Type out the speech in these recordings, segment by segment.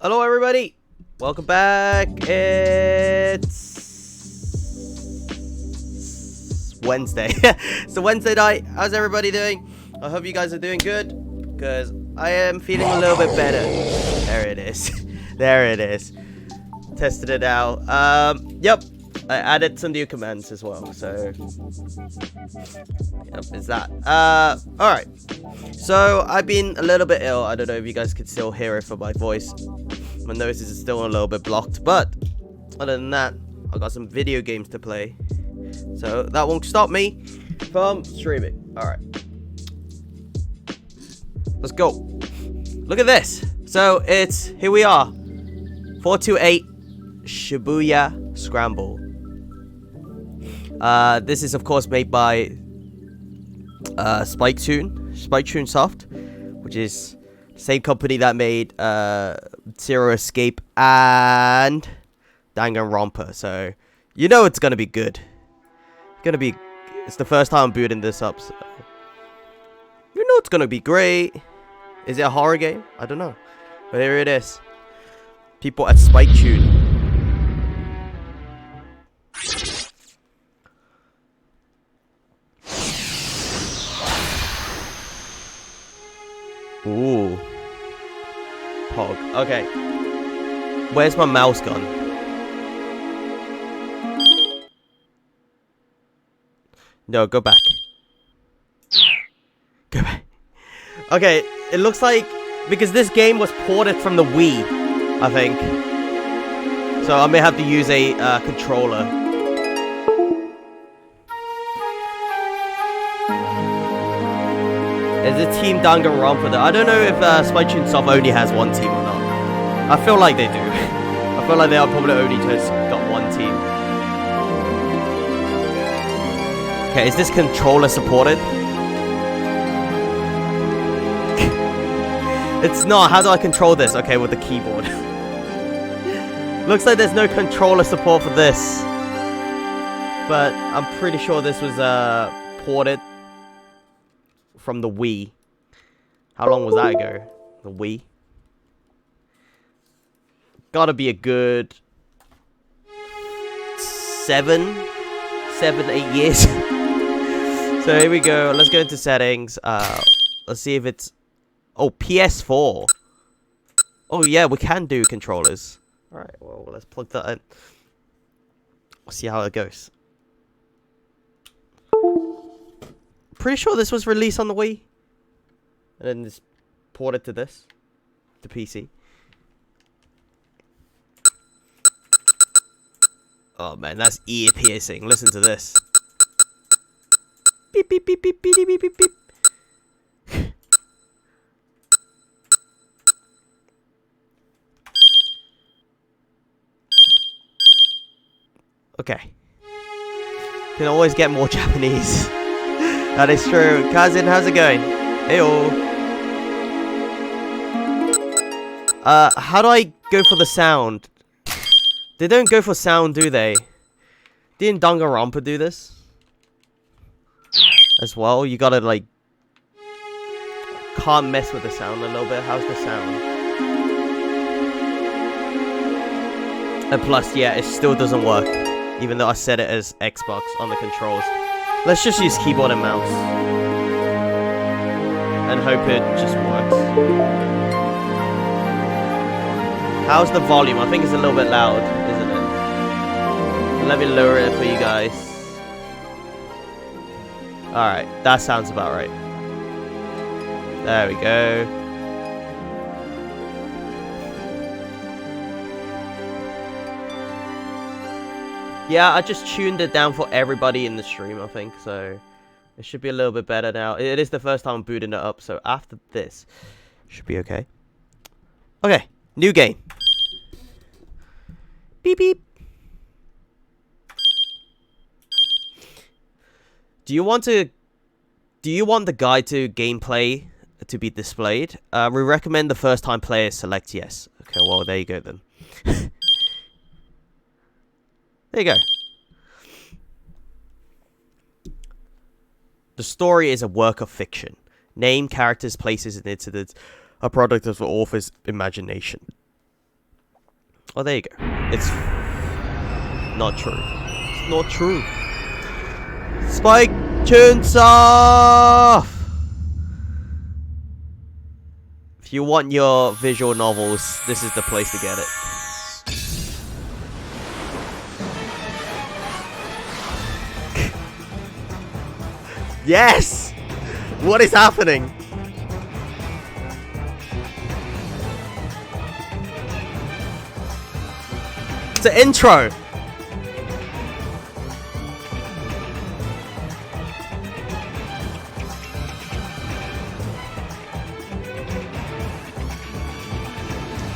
Hello everybody, welcome back. It's Wednesday. It's a Wednesday night. How's everybody doing? I hope you guys are doing good, because I am feeling a little bit better. There it is. There it is. Tested it out. Yep, I added some new commands as well, so yep, it's that. Alright, so I've been a little bit ill. I don't know if you guys can still hear it from my voice. My nose is still a little bit blocked, but other than that, I got some video games to play, so that won't stop me from streaming. Alright, let's go. Look at this. So it's, here we are, 428 Shibuya Scramble. This is of course made by Spike Soft, which is the same company that made Zero Escape and Danganronpa. So you know it's gonna be good. It's the first time I'm booting this up, so you know it's gonna be great. Is it a horror game? I don't know, but here it is. People at Spike. Ooh. Pog. Okay. Where's my mouse gone? No, go back. Go back. Okay, it looks like, because this game was ported from the Wii, I think. So I may have to use a controller. Is it Team Danganronpa though? I don't know if Spike Soft only has one team or not. I feel like they do. I feel like they are probably only just got one team. Okay, is this controller supported? It's not. How do I control this? Okay, with the keyboard. Looks like there's no controller support for this. But I'm pretty sure this was ported from the Wii. How long was that ago? The Wii? Gotta be a good 7, 8 years. So here we go. Let's go into settings. Let's see if it's... Oh, PS4. Oh yeah, we can do controllers. Alright, well, let's plug that in. We'll see how it goes. Pretty sure this was released on the Wii. And then it's ported to this. To PC. Oh man, that's ear piercing. Listen to this. Beep beep beep beep beep beep beep beep. Okay. Can always get more Japanese. That is true. Cousin, how's it going? Heyo. How do I go for the sound? They don't go for sound, do they? Didn't Danganronpa do this? As well? You gotta, like... Can't mess with the sound a little bit. How's the sound? And plus, yeah, it still doesn't work. Even though I set it as Xbox on the controls. Let's just use keyboard and mouse. And hope it just works. How's the volume? I think it's a little bit loud, isn't it? Let me lower it for you guys. Alright, that sounds about right. There we go. Yeah, I just tuned it down for everybody in the stream, I think, so it should be a little bit better now. It is the first time I'm booting it up, so after this, should be okay. Okay, new game. Beep beep. Do you want the guide to gameplay to be displayed? We recommend the first time players select yes. Okay, well there you go then. There you go. The story is a work of fiction. Name, characters, places, and incidents are product of the author's imagination. Oh, there you go. It's not true. It's not true. Spike Chunsoft! If you want your visual novels, this is the place to get it. Yes! What is happening? It's an intro!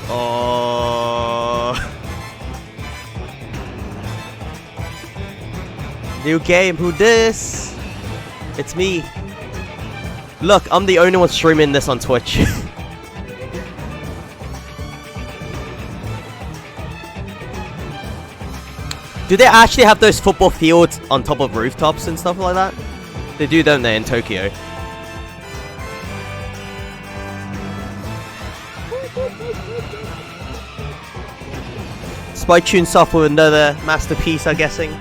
Oh. New game, who this? It's me. Look, I'm the only one streaming this on Twitch. Do they actually have those football fields on top of rooftops and stuff like that? They do, don't they, in Tokyo? Spike Chunsoft with another masterpiece, I'm guessing.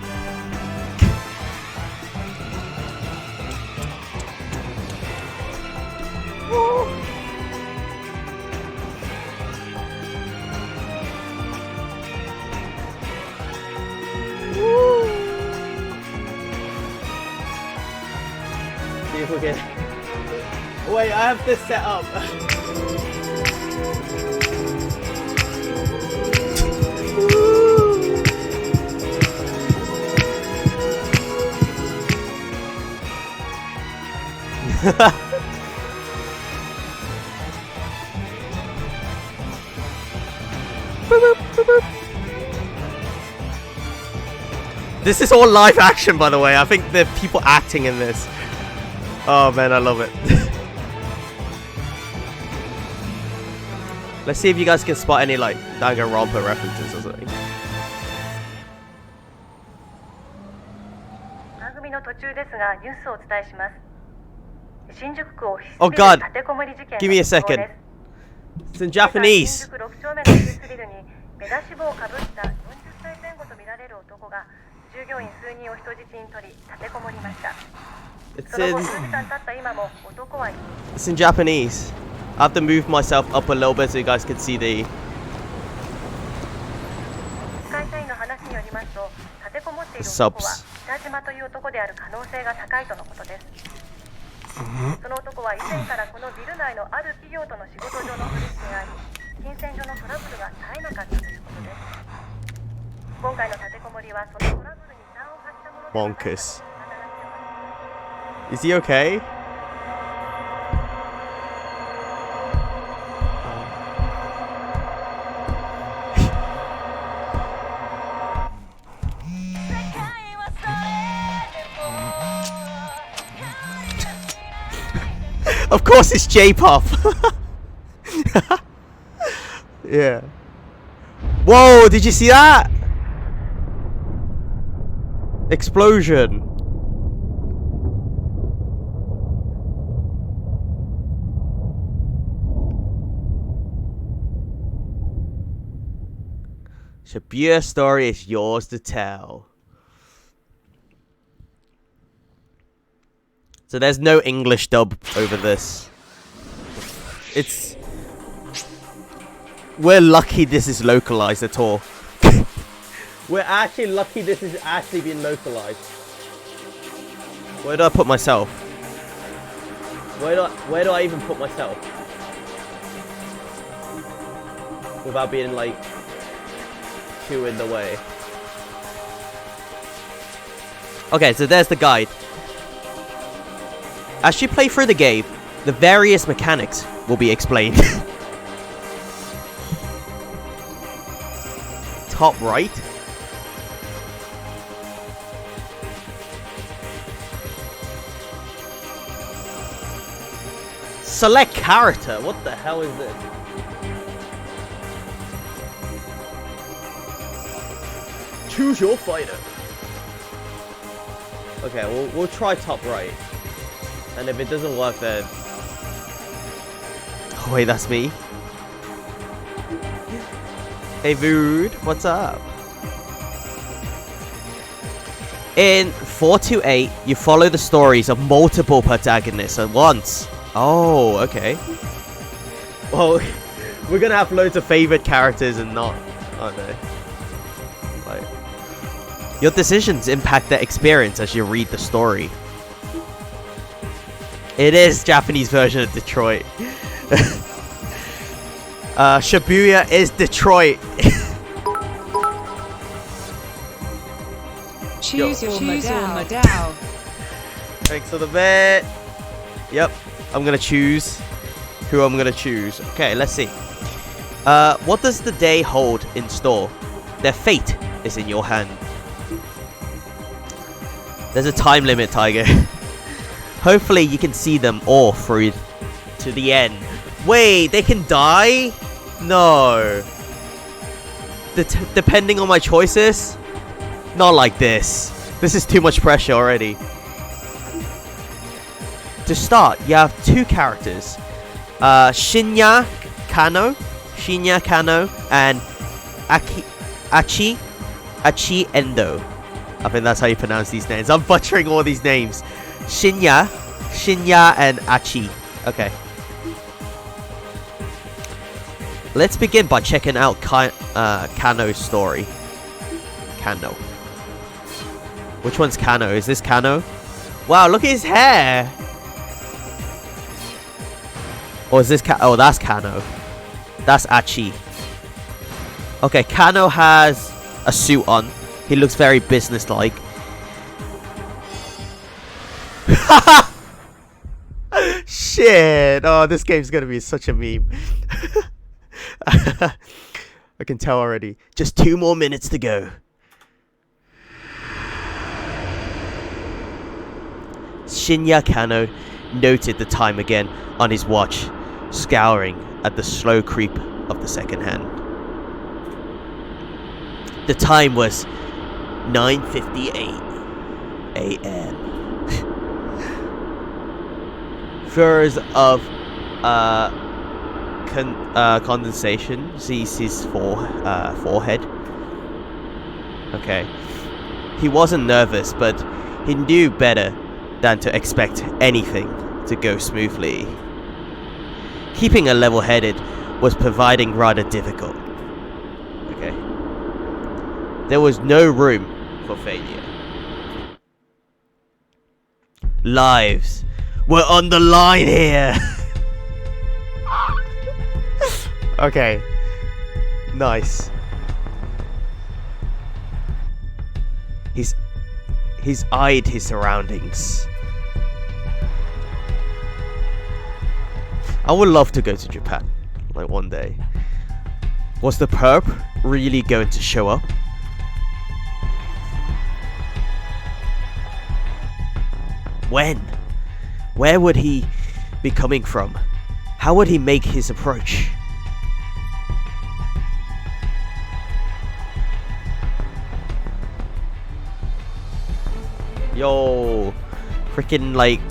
See if we can. Wait, I have this set up. This is all live action, by the way. I think there are people acting in this. Oh man, I love it. Let's see if you guys can spot any like Danganronpa references or something. Oh god, give me a second. It's in Japanese. It's in Japanese. I have to move myself up a little bit so you guys can see the... subs. Bonkers. Is he okay? Of course it's J-pop. Yeah. Whoa, did you see that? Explosion. Shibuya story is yours to tell. So there's no English dub over this. It's... We're lucky this is localized at all. We're actually lucky this is actually being localized. Where do I put myself? Where do I even put myself? Without being like too in the way. Okay, so there's the guide. As you play through the game, the various mechanics will be explained. Top right. Select character. What the hell is this? Choose your fighter. Okay, we'll try top right. And if it doesn't work, then... Oh wait, that's me. Hey Vood, what's up? In 428, you follow the stories of multiple protagonists at once. Oh, okay. Well, we're gonna have loads of favorite characters and not, aren't they? Like, your decisions impact the experience as you read the story. It is Japanese version of Detroit. Shibuya is Detroit. Choose your Madao. Thanks for the bet. Yep, I'm gonna choose who I'm gonna choose. Okay, let's see. What does the day hold in store? Their fate is in your hand. There's a time limit, Tiger. Hopefully you can see them all through to the end. Wait, they can die? No. Depending on my choices? Not like this. This is too much pressure already. To start, you have two characters. Shinya Kano, and Achi Endo. I think that's how you pronounce these names. I'm butchering all these names. Shinya and Achi. Okay. Let's begin by checking out Kano's story. Kano. Which one's Kano? Is this Kano? Wow, look at his hair! Or is this oh, that's Kano. That's Achi. Okay, Kano has a suit on. He looks very businesslike. Shit! Oh, this game's gonna be such a meme. I can tell already. Just 2 more minutes to go. Shinya Kano noted the time again on his watch, scouring at the slow creep of the second hand. The time was 9:58 a.m. Furrows of condensation seized his forehead. Okay. He wasn't nervous, but he knew better than to expect anything to go smoothly. Keeping a level-headed was proving rather difficult. Okay. There was no room for failure. Lives were on the line here. Okay. Nice. He's eyed his surroundings. I would love to go to Japan, like one day. Was the perp really going to show up? When? Where would he be coming from? How would he make his approach? Yo, freaking like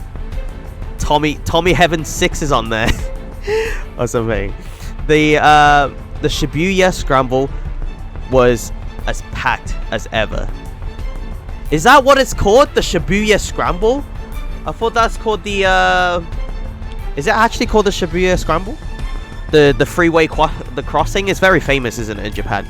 Tommy Heaven 6 is on there or something. The Shibuya Scramble was as packed as ever. Is that what it's called? The Shibuya Scramble? I thought that's called the is it actually called the Shibuya Scramble? The freeway the crossing is very famous, isn't it, in Japan?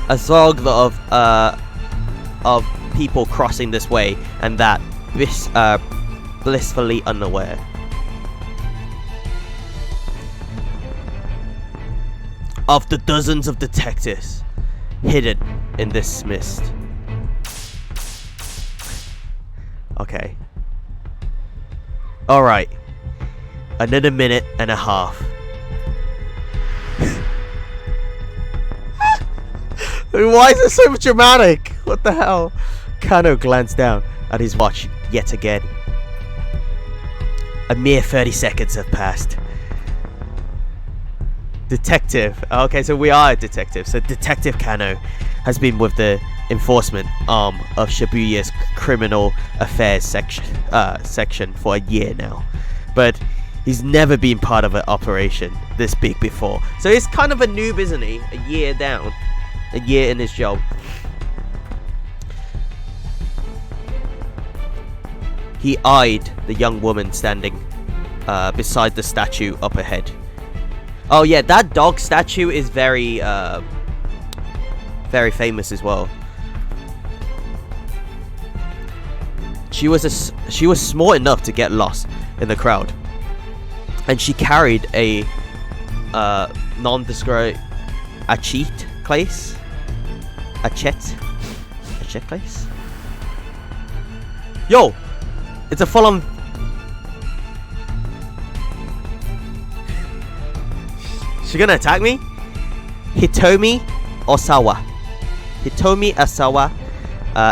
A zog of people crossing this way and that, blissfully unaware. Of the dozens of detectives hidden in this mist. Okay. Alright. Another minute and a half. Why is it so dramatic? What the hell? Kano glanced down at his watch yet again. A mere 30 seconds have passed. Detective. Okay, so we are a detective. So Detective Kano has been with the enforcement arm of Shibuya's criminal affairs section for a year now. but he's never been part of an operation this big before. So he's kind of a noob, isn't he? A year down. A year in his job. He eyed the young woman standing beside the statue up ahead. Oh yeah, that dog statue is very famous as well. She was smart enough to get lost in the crowd, and she carried a nondescript achet place. Yo, it's a full-on. She gonna attack me? Hitomi Osawa.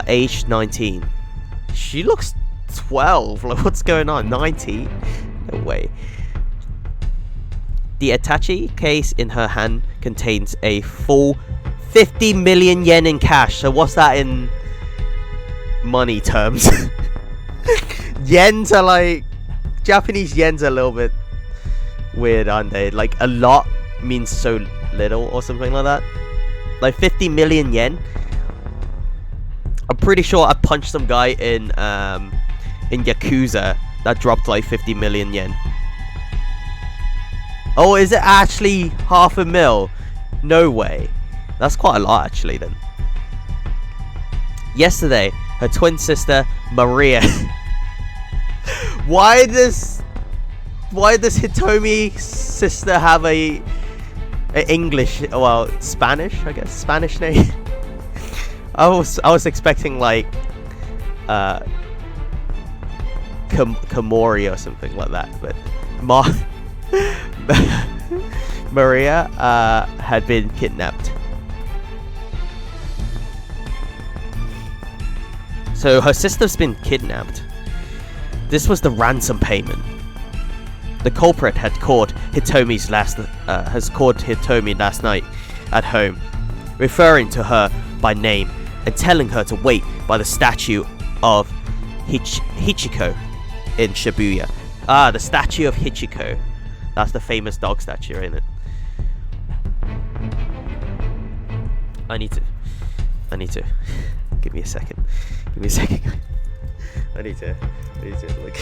Age 19. She looks 12. Like, what's going on? 19? No way. The attaché case in her hand contains a full 50 million yen in cash. So what's that in money terms? Yens are like... Japanese yens are a little bit weird, aren't they? Like, a lot means so little or something like that. Like 50 million yen. I'm pretty sure I punched some guy in Yakuza that dropped like 50 million yen. Oh, is it actually half a mil? No way. That's quite a lot actually then. Yesterday, her twin sister Maria. Why does Hitomi's sister have a English, well, Spanish, I guess, Spanish name? I was expecting like Kamori or something like that, but Maria had been kidnapped. So her sister's been kidnapped. This was the ransom payment. The culprit had called Hitomi last night at home, referring to her by name and telling her to wait by the statue of Hichiko in Shibuya. Ah, the statue of Hichiko. That's the famous dog statue, isn't it? I need to. Give me a second. I need to like.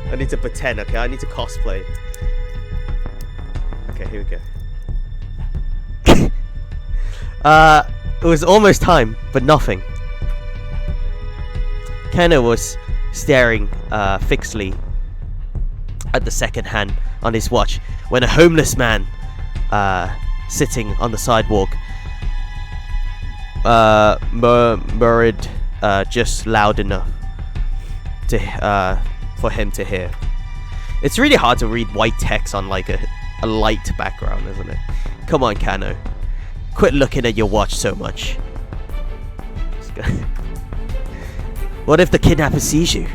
I need to pretend. Okay, I need to cosplay. Okay, here we go. It was almost time, but nothing. Kano was staring fixedly at the second hand on his watch when a homeless man sitting on the sidewalk murmured just loud enough to for him to hear. It's really hard to read white text on like a light background, isn't it? Come on, Kano. Quit looking at your watch so much. What if the kidnapper sees you?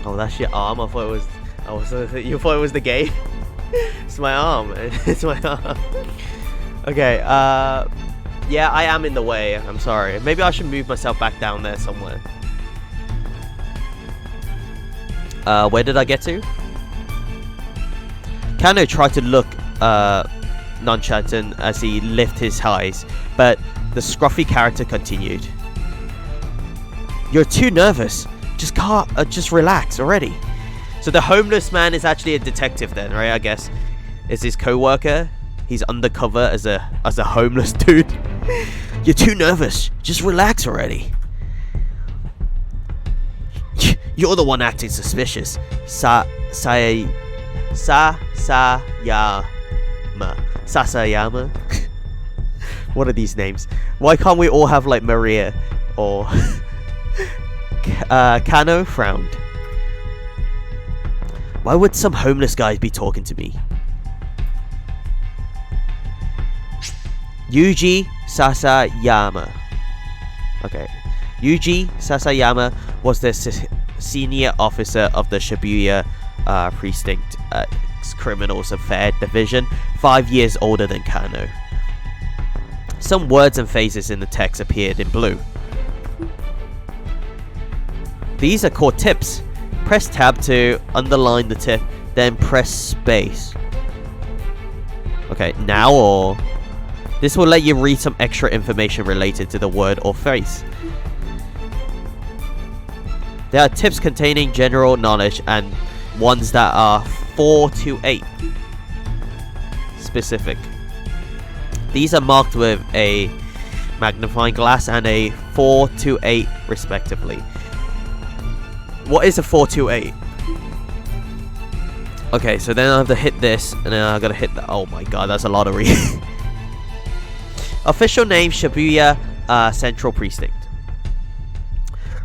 Oh, that's your arm. You thought it was the game. It's my arm. It's my arm. Okay. Yeah, I am in the way. I'm sorry. Maybe I should move myself back down there somewhere. Where did I get to? Kano tried to look nonchalant as he lifted his eyes, but the scruffy character continued. You're too nervous. Just relax already. So the homeless man is actually a detective then, right? I guess is his co-worker. He's undercover as a homeless dude. You're too nervous. Just relax already. You're the one acting suspicious. Sasayama. What are these names? Why can't we all have like Maria or Kano frowned. Why would some homeless guy be talking to me? Yuji Sasayama. Okay. Yuji Sasayama was the senior officer of the Shibuya Precinct Criminals Affair Division, 5 years older than Kano. Some words and faces in the text appeared in blue. These are called tips. Press tab to underline the tip, then press space. Okay, now or... This will let you read some extra information related to the word or phrase. There are tips containing general knowledge and ones that are 4 to 8 specific. These are marked with a magnifying glass and a 4 to 8 respectively. What is a 4 to 8? Okay, so then I have to hit this, and then I gotta hit the... Oh my god, that's a lot of reading. Official name, Shibuya Central Precinct.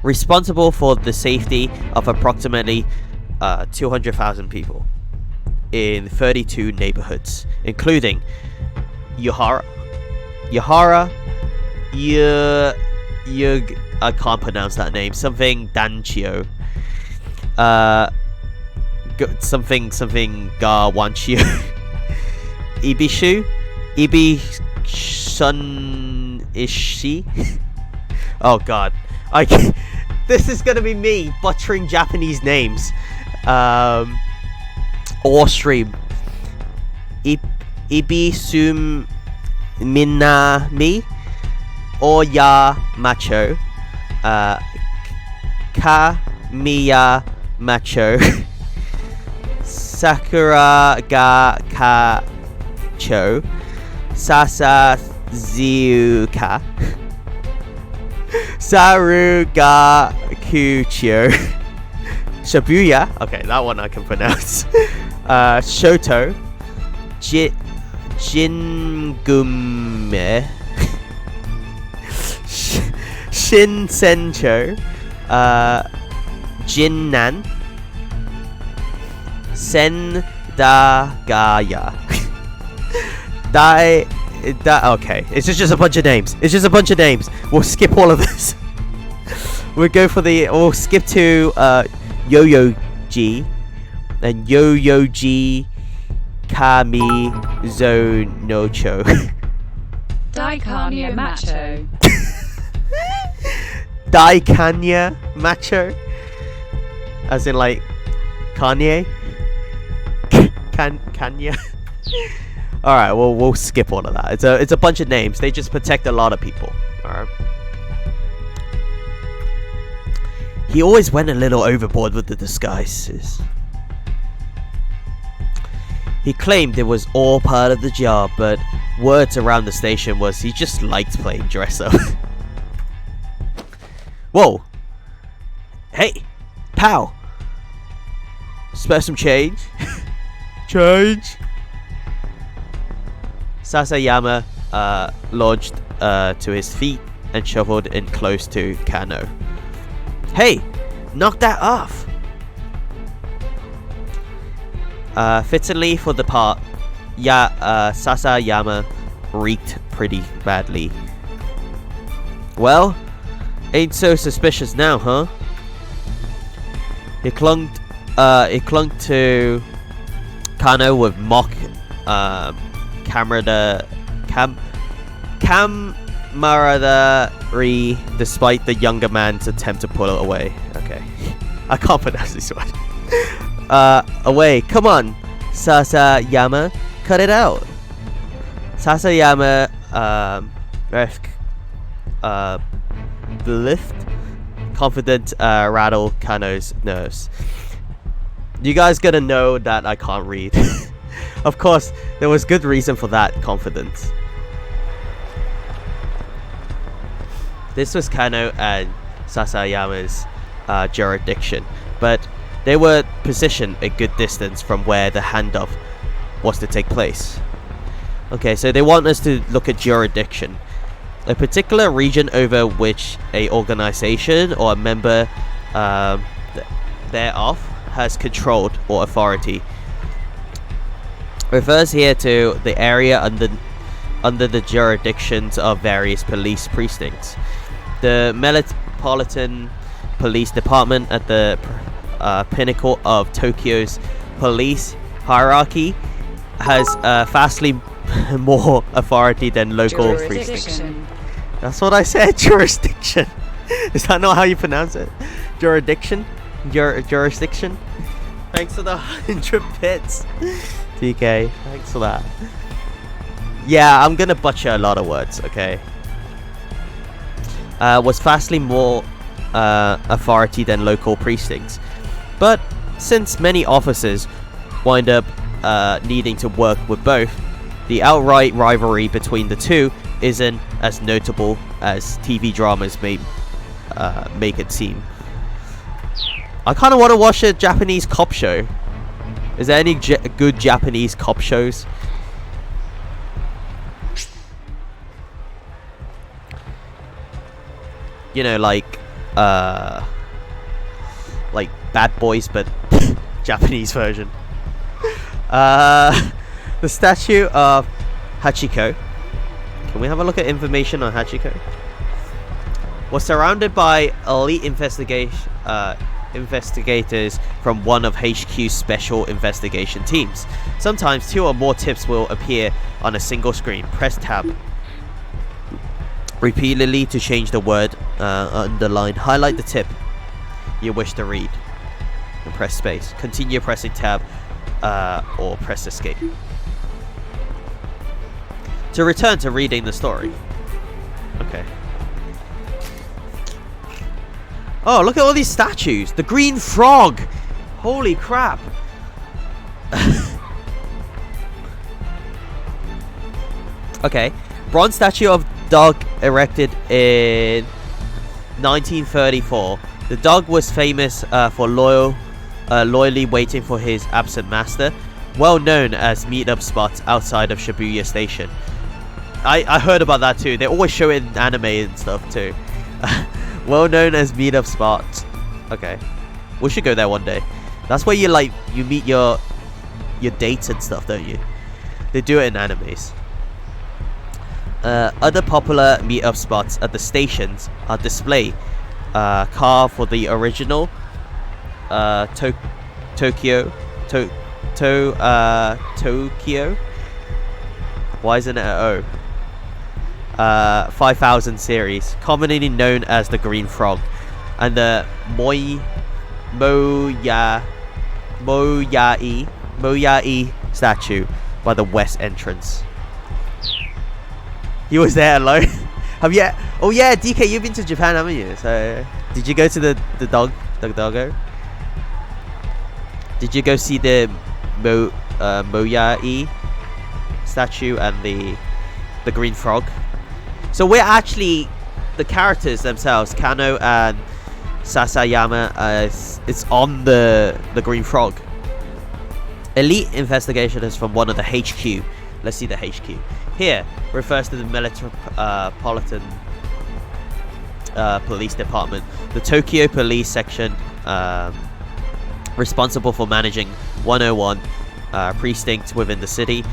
Responsible for the safety of approximately 200,000 people in 32 neighborhoods, including I can't pronounce that name. Something Danchio. Something Gawanchio. Ibishu. Ibishunishi. Oh god. This is gonna be me butchering Japanese names. Or stream. Ibisum Minami. Oya Macho. Kamiya Macho. Sakura ga Kacho. Sasa Ziuka. Saru ga Kuchio. Shibuya. Okay, that one I can pronounce. Shoto. Jingume. Shinsencho. Jinnan. Sendagaya. Okay, it's just a bunch of names. It's just a bunch of names. We'll skip all of this. We'll skip to Yo-Yo-Ji and Yo-Yo-Ji Kami Zonocho. Daikanya Macho. Daikanya Macho? As in like Kanye? Kanye? Alright, well, we'll skip all of that. It's a bunch of names. They just protect a lot of people. Alright. He always went a little overboard with the disguises. He claimed it was all part of the job, but words around the station was he just liked playing dress up. Whoa! Hey! Pal! Spare some change? Change? Sasayama lodged to his feet and shuffled in close to Kano. Hey! Knock that off! Fittingly for the part, Sasayama reeked pretty badly. Well, ain't so suspicious now, huh? He clung to Kano with mock camaraderie despite the younger man's attempt to pull it away. Okay. I can't pronounce this word. Away. Come on, Sasayama. Cut it out. Sasayama, lift. Confident, rattle Kano's nerves. You guys gotta know that I can't read. Of course, there was good reason for that confidence. This was Kano and Sasayama's jurisdiction, but they were positioned a good distance from where the handoff was to take place. Okay, so they want us to look at jurisdiction. A particular region over which a organization or a member thereof has controlled or authority. Refers here to the area under the jurisdictions of various police precincts. The Metropolitan Police Department at the pinnacle of Tokyo's police hierarchy has vastly more authority than local precincts. That's what I said, jurisdiction. Is that not how you pronounce it? jurisdiction. Thanks for the 100 bits, DK. Thanks for that. Yeah, I'm gonna butcher a lot of words. Okay. Was vastly more authority than local precincts, but since many officers wind up needing to work with both, the outright rivalry between the two isn't as notable as TV dramas may make it seem. I kind of want to watch a Japanese cop show. Is there any good Japanese cop shows? You know, like Bad Boys, but Japanese version. The statue of Hachiko. Can we have a look at information on Hachiko? Was surrounded by elite investigators from one of HQ's special investigation teams. Sometimes 2 or more tips will appear on a single screen. Press tab repeatedly to change the word underline. Highlight the tip you wish to read and press space. Continue pressing tab or press escape to return to reading the story. Okay. Oh, look at all these statues. The green frog. Holy crap. Okay. Bronze statue of dog erected in 1934. The dog was famous for loyally waiting for his absent master. Well known as meet-up spots outside of Shibuya Station. I heard about that too. They always show it in anime and stuff too. Well known as meet-up spots. Okay, we should go there one day. That's where you meet your dates and stuff, don't you? They do it in animes. Other popular meet-up spots at the stations are display car for the original Tokyo. Why isn't it an O? 5000 series, commonly known as the Green Frog, and the Moyai statue by the west entrance. He was there alone. Have you? Oh yeah, DK, you've been to Japan, haven't you? So did you go to the doggo? Did you go see the Moyai statue and the Green Frog? So we're actually the characters themselves, Kano and Sasayama. It's on the Green Frog. Elite investigation is from one of the HQ. Let's see the HQ. Here refers to the Metropolitan Police Department, the Tokyo Police Section, responsible for managing 101 precincts within the city.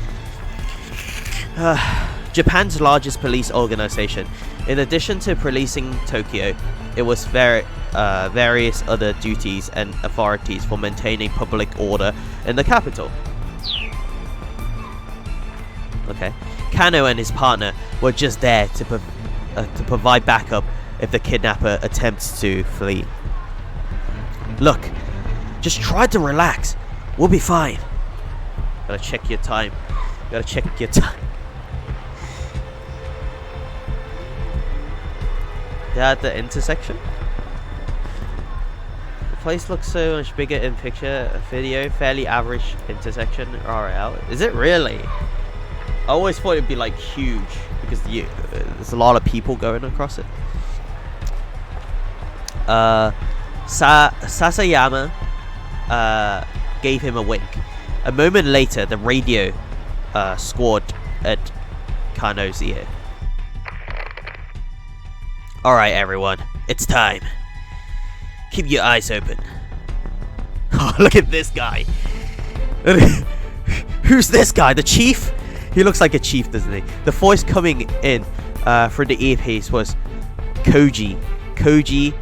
Japan's largest police organization. In addition to policing Tokyo, it was various other duties and authorities for maintaining public order in the capital. Okay. Kano and his partner were just there to provide backup if the kidnapper attempts to flee. Look, just try to relax. We'll be fine. Gotta check your time. They're at the intersection. The place looks so much bigger in picture. Video, fairly average intersection. RL. Is it really? I always thought it'd be like huge because there's a lot of people going across it. Sasayama gave him a wink. A moment later, the radio scored at Kano's ear. Alright everyone, it's time. Keep your eyes open. Oh, look at this guy. Who's this guy? The chief? He looks like a chief, doesn't he? The voice coming in through the earpiece was Koji Kuzi.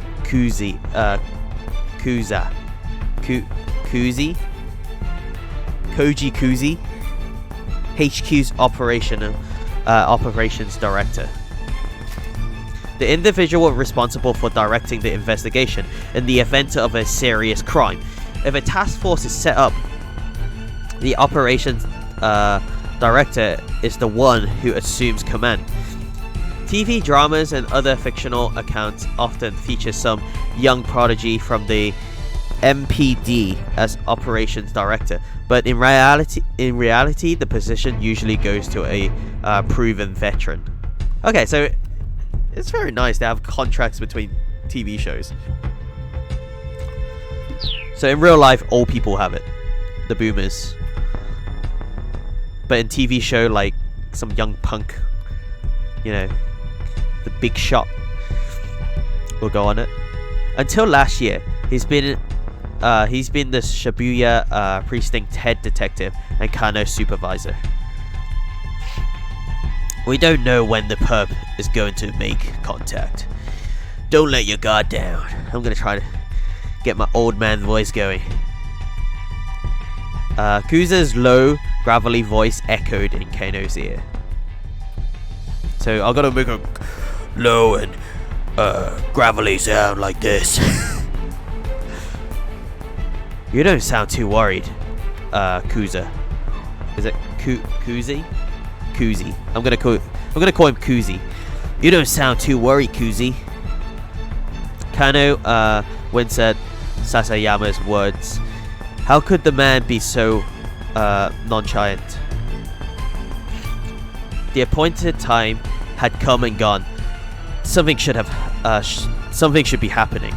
Koji Kuzi, HQ's operations director. the individual responsible for directing the investigation in the event of a serious crime. If a task force is set up, the operations director is the one who assumes command. TV dramas and other fictional accounts often feature some young prodigy from the MPD as operations director, but in reality, the position usually goes to a proven veteran. Okay, so it's very nice to have contracts between TV shows. So in real life, old people have it, the boomers. But in TV show, like some young punk, you know, the big shot will go on it. Until last year, he's been the Shibuya precinct head detective and Kano supervisor. We don't know when the perp is going to make contact. Don't let your guard down. I'm gonna try to get my old man voice going. Kuza's low, gravelly voice echoed in Kano's ear. So I gotta make a low and gravelly sound like this. You don't sound too worried, Kuza. Is it Kuzi? Kuzi. I'm gonna call him Kuzi. You don't sound too worried, Kuzi. Kano winced at Sasayama's words. How could the man be so nonchalant? The appointed time had come and gone. Something should be happening.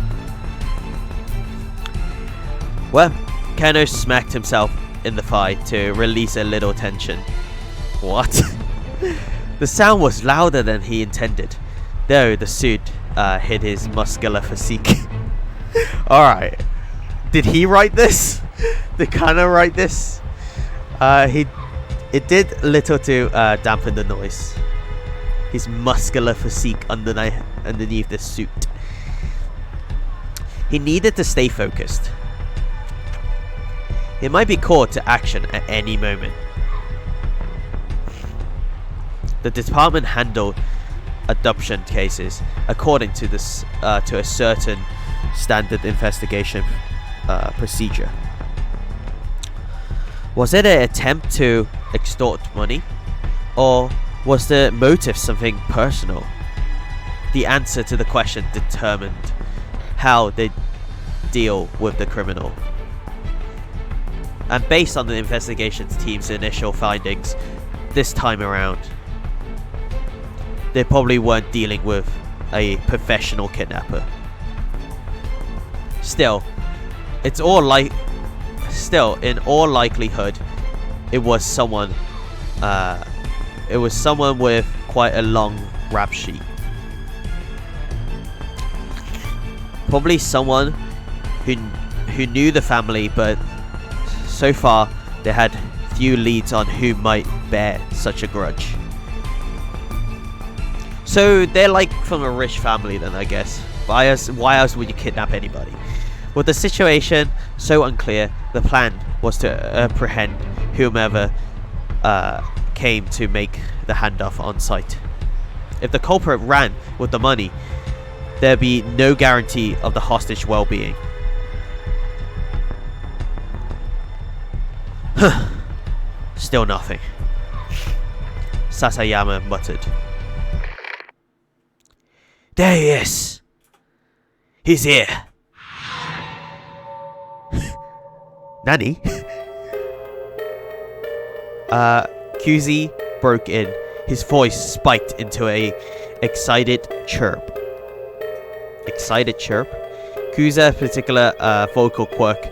Well, Kano smacked himself in the thigh to release a little tension. What? The sound was louder than he intended, though the suit hid his muscular physique. Alright. Did he write this? Did Kano write this? It did little to dampen the noise. His muscular physique underneath the suit. He needed to stay focused. He might be called to action at any moment. The department handled abduction cases according to this to a certain standard investigation procedure. Was it an attempt to extort money, or was the motive something personal? The answer to the question determined how they deal with the criminal. And based on the investigations team's initial findings, this time around, they probably weren't dealing with a professional kidnapper. Still, in all likelihood, it was someone with quite a long rap sheet. Probably someone who knew the family, but so far they had few leads on who might bear such a grudge. So they're like from a rich family then, I guess. Why else would you kidnap anybody? With the situation so unclear, the plan was to apprehend whomever came to make the handoff on site. If the culprit ran with the money, there'd be no guarantee of the hostage well-being. Still nothing, Sasayama muttered. There he is! He's here! Nani? Kuzi broke in. His voice spiked into a excited chirp. Excited chirp? Kuza's particular vocal quirk.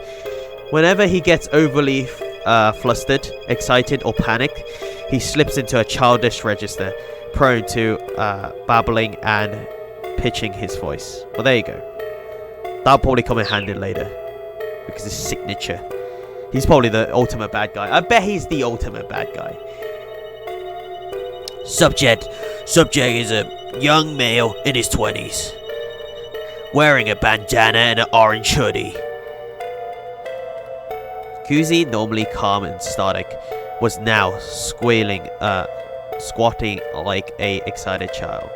Whenever he gets overly flustered, excited, or panicked, he slips into a childish register, prone to babbling and pitching his voice. Well, there you go. That'll probably come in handy later, because his signature. He's probably the ultimate bad guy. I bet he's the ultimate bad guy. Subject is a young male in his 20s, wearing a bandana and an orange hoodie. Kuzi, normally calm and static, was now squatting like a excited child.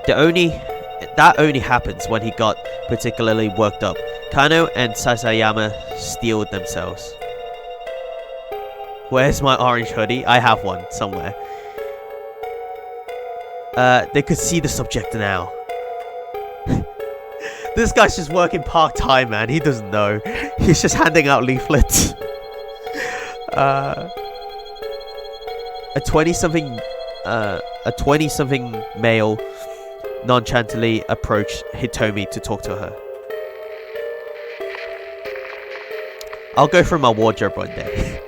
That only happens when he got particularly worked up. Kano and Sasayama steeled themselves. Where's my orange hoodie? I have one somewhere. They could see the subject now. This guy's just working part-time, man. He doesn't know. He's just handing out leaflets. A 20-something male nonchalantly approached Hitomi to talk to her. I'll go through my wardrobe one day.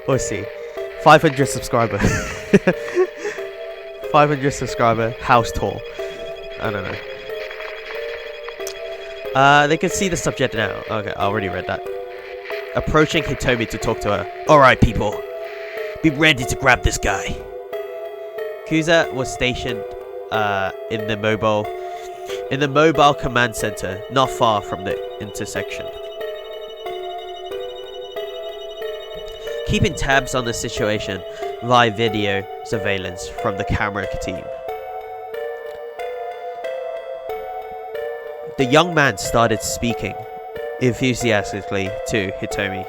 We'll see. 500 subscriber. 500 subscriber, house tour. I don't know. They can see the subject now. Okay, I already read that. Approaching Hitomi to talk to her. Alright, people. Be ready to grab this guy. Kuza was stationed in the mobile command center, not far from the intersection. Keeping tabs on the situation via video surveillance from the camera team. The young man started speaking enthusiastically to Hitomi.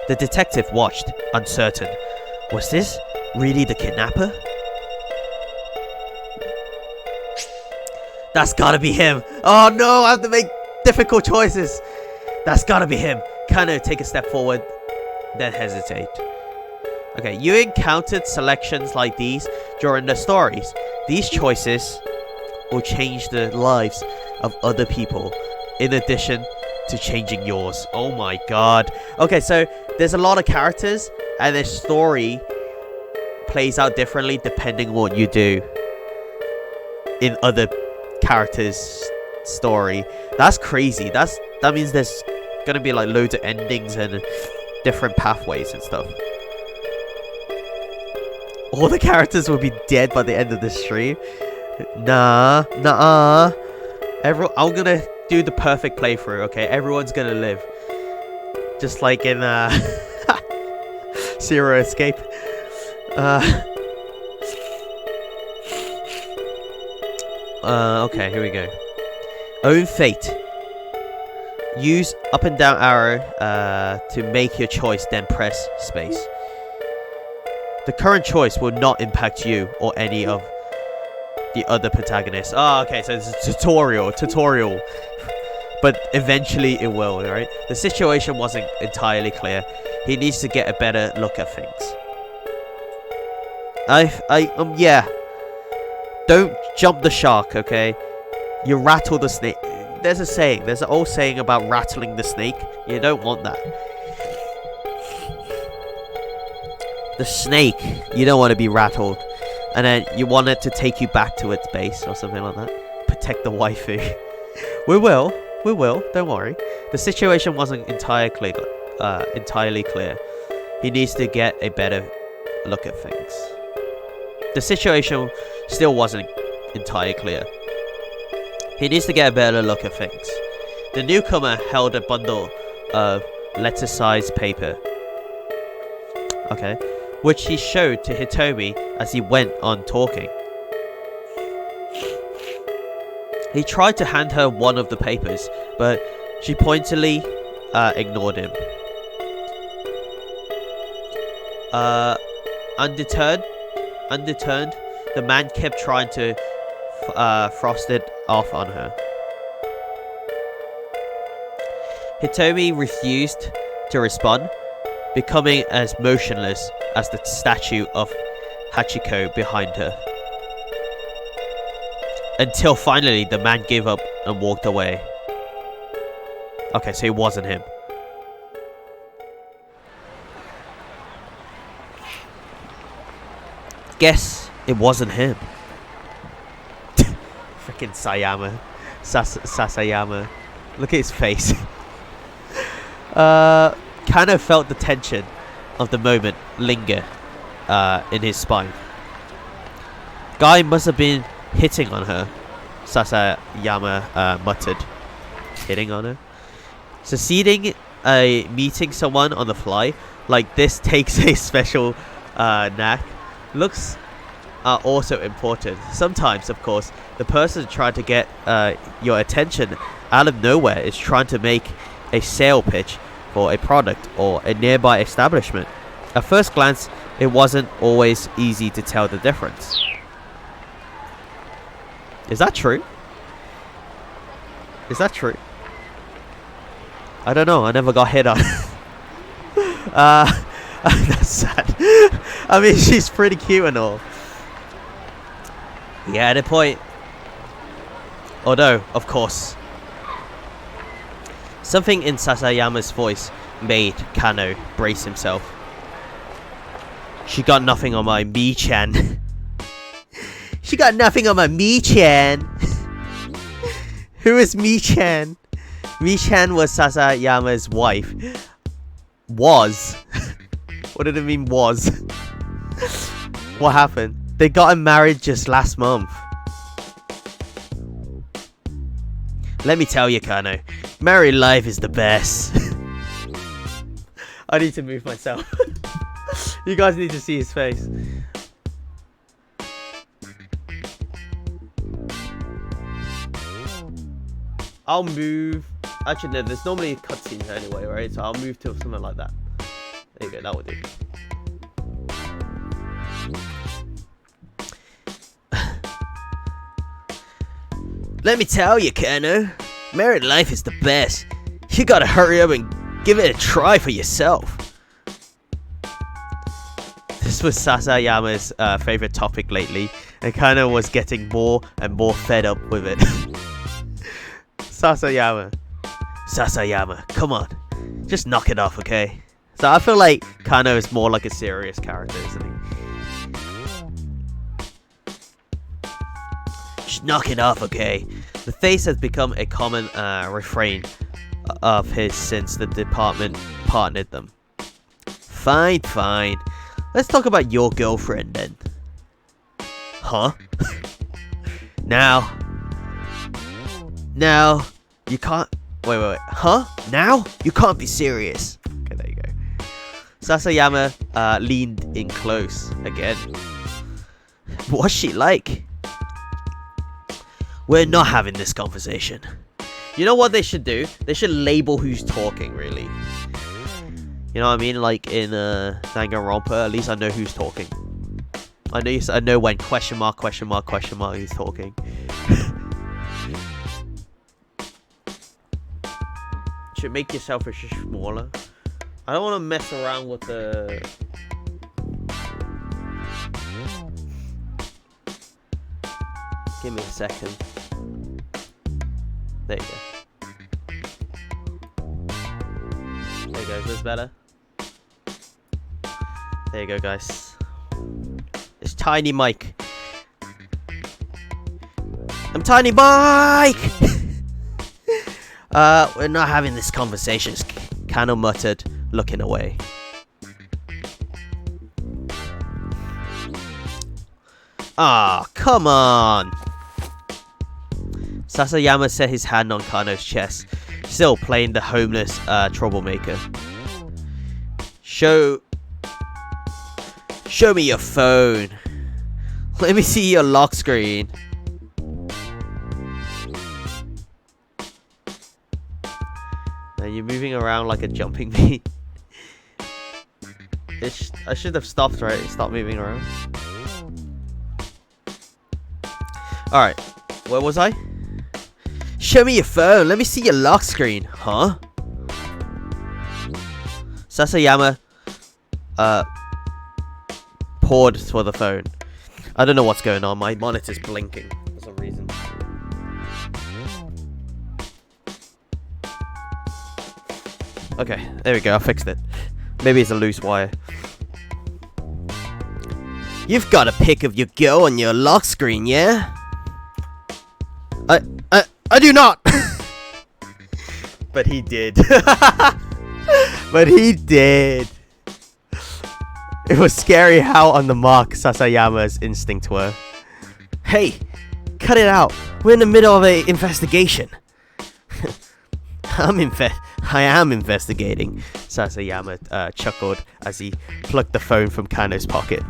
The detective watched, uncertain. Was this really the kidnapper? That's gotta be him. Oh no, I have to make difficult choices. That's gotta be him. Kano, take a step forward, then hesitate. Okay, you encountered selections like these during the stories. These choices will change the lives of other people, in addition to changing yours. Oh my god. Okay, so there's a lot of characters, and their story plays out differently depending on what you do in other characters' story. That's crazy. That means there's gonna be like loads of endings and different pathways and stuff. All the characters will be dead by the end of the stream. Nah. I'm gonna do the perfect playthrough, okay? Everyone's gonna live. Just like in Zero Escape. Okay, here we go. Own fate. Use up and down arrow to make your choice, then press space. The current choice will not impact you or any of the other protagonists. Oh, okay, so it's a tutorial. But eventually it will, right? The situation wasn't entirely clear. He needs to get a better look at things. Yeah. Don't jump the shark, okay? You rattle the snake. There's an old saying about rattling the snake. You don't want that. The snake, you don't want to be rattled. And then you want it to take you back to its base or something like that. Protect the waifu. We will, don't worry. The situation wasn't entirely clear. He needs to get a better look at things. The situation still wasn't entirely clear. He needs to get a better look at things. The newcomer held a bundle of letter-sized paper. Okay. Which he showed to Hitomi as he went on talking. He tried to hand her one of the papers, but she pointedly ignored him. Undeterred, the man kept trying to frost it off on her. Hitomi refused to respond, becoming as motionless as the statue of Hachiko behind her. Until finally the man gave up and walked away. Okay, so it wasn't him. Guess it wasn't him. Freaking Sasayama. Look at his face. Kano felt the tension of the moment linger in his spine. Guy must have been hitting on her, Sasayama muttered. Hitting on her? Succeeding meeting someone on the fly like this takes a special knack. Looks are also important. Sometimes, of course, the person trying to get your attention out of nowhere is trying to make a sale pitch for a product or a nearby establishment. At first glance, it wasn't always easy to tell the difference. Is that true? Is that true? I don't know. I never got hit on. That's sad. I mean, she's pretty cute and all. He had a point. Although, of course, something in Sasayama's voice made Kano brace himself. She got nothing on my Mi-chan. She got nothing on my Mi-chan. Who is Mi-chan? Mi-chan was Sasayama's wife. Was. What did it mean, was? What happened? They got married just last month. Let me tell you, Kano, married life is the best. I need to move myself. You guys need to see his face. I'll move. Actually, no, there's normally cutscenes anyway, right? So I'll move to something like that. There you go, that would do. Let me tell you, Kano, married life is the best. You gotta hurry up and give it a try for yourself. This was Sasayama's favorite topic lately, and Kano was getting more and more fed up with it. Sasayama, come on, just knock it off, okay? So I feel like Kano is more like a serious character, isn't he? Just knock it off, okay? The face has become a common refrain of his since the department partnered them. Fine. Let's talk about your girlfriend then. Huh? Now, you can't... Wait. Huh? Now? You can't be serious. Okay, there you go. Sasayama leaned in close again. What's she like? We're not having this conversation. You know what they should do? They should label who's talking, really. You know what I mean? Like in Danganronpa, at least I know who's talking. I know when question mark he's talking. Should make yourself a smaller. I don't want to mess around with the... Give me a second. There you go. There you go, is this better? There you go, guys. It's Tiny Mike. I'm Tiny Mike! We're not having this conversation, Kano muttered, looking away. Ah, come on! Sasayama set his hand on Kano's chest, still playing the homeless troublemaker. Show me your phone. Let me see your lock screen. Now you're moving around like a jumping bee. I should have stopped, right? Stop moving around. Alright, where was I? Show me your phone. Let me see your lock screen. Huh? Sasayama poured for the phone. I don't know what's going on. My monitor's blinking for some reason. Okay, there we go. I fixed it. Maybe it's a loose wire. You've got a pic of your girl on your lock screen, yeah? I do not. But he did. But he did. It was scary how on the mark Sasayama's instincts were. Hey, cut it out. We're in the middle of an investigation. I am investigating, Sasayama chuckled as he plucked the phone from Kano's pocket.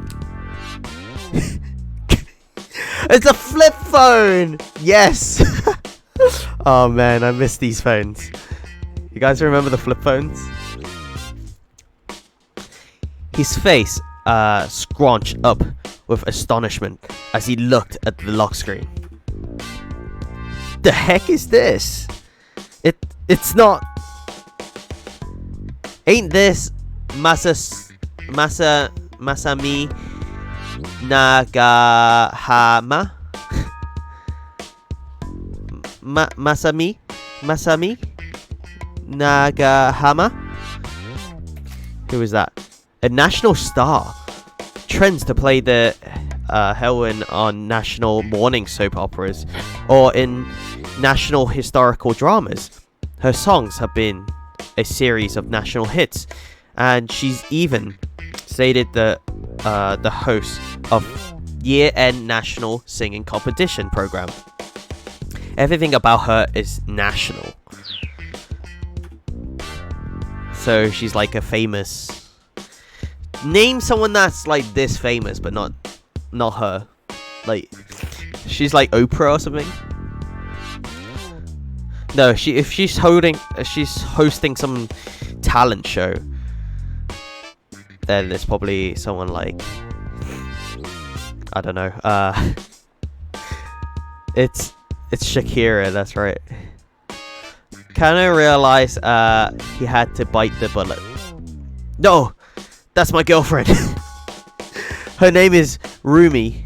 It's a flip phone! Yes! Oh man, I miss these phones. You guys remember the flip phones? His face scrunched up with astonishment as he looked at the lock screen. The heck is this? It's not. Ain't this Masami Nagahama? Masami Nagahama? Who is that? A national star. Trends to play the heroine on national morning soap operas or in national historical dramas. Her songs have been a series of national hits, and she's even stated the host of year-end national singing competition program. Everything about her is national. So she's like a famous. Name someone that's like this famous, but not her. Like she's like Oprah or something. No, if she's hosting some talent show, then it's probably someone like, I don't know. It's Shakira. That's right. Kano realized he had to bite the bullet. No, that's my girlfriend. Her name is Rumi,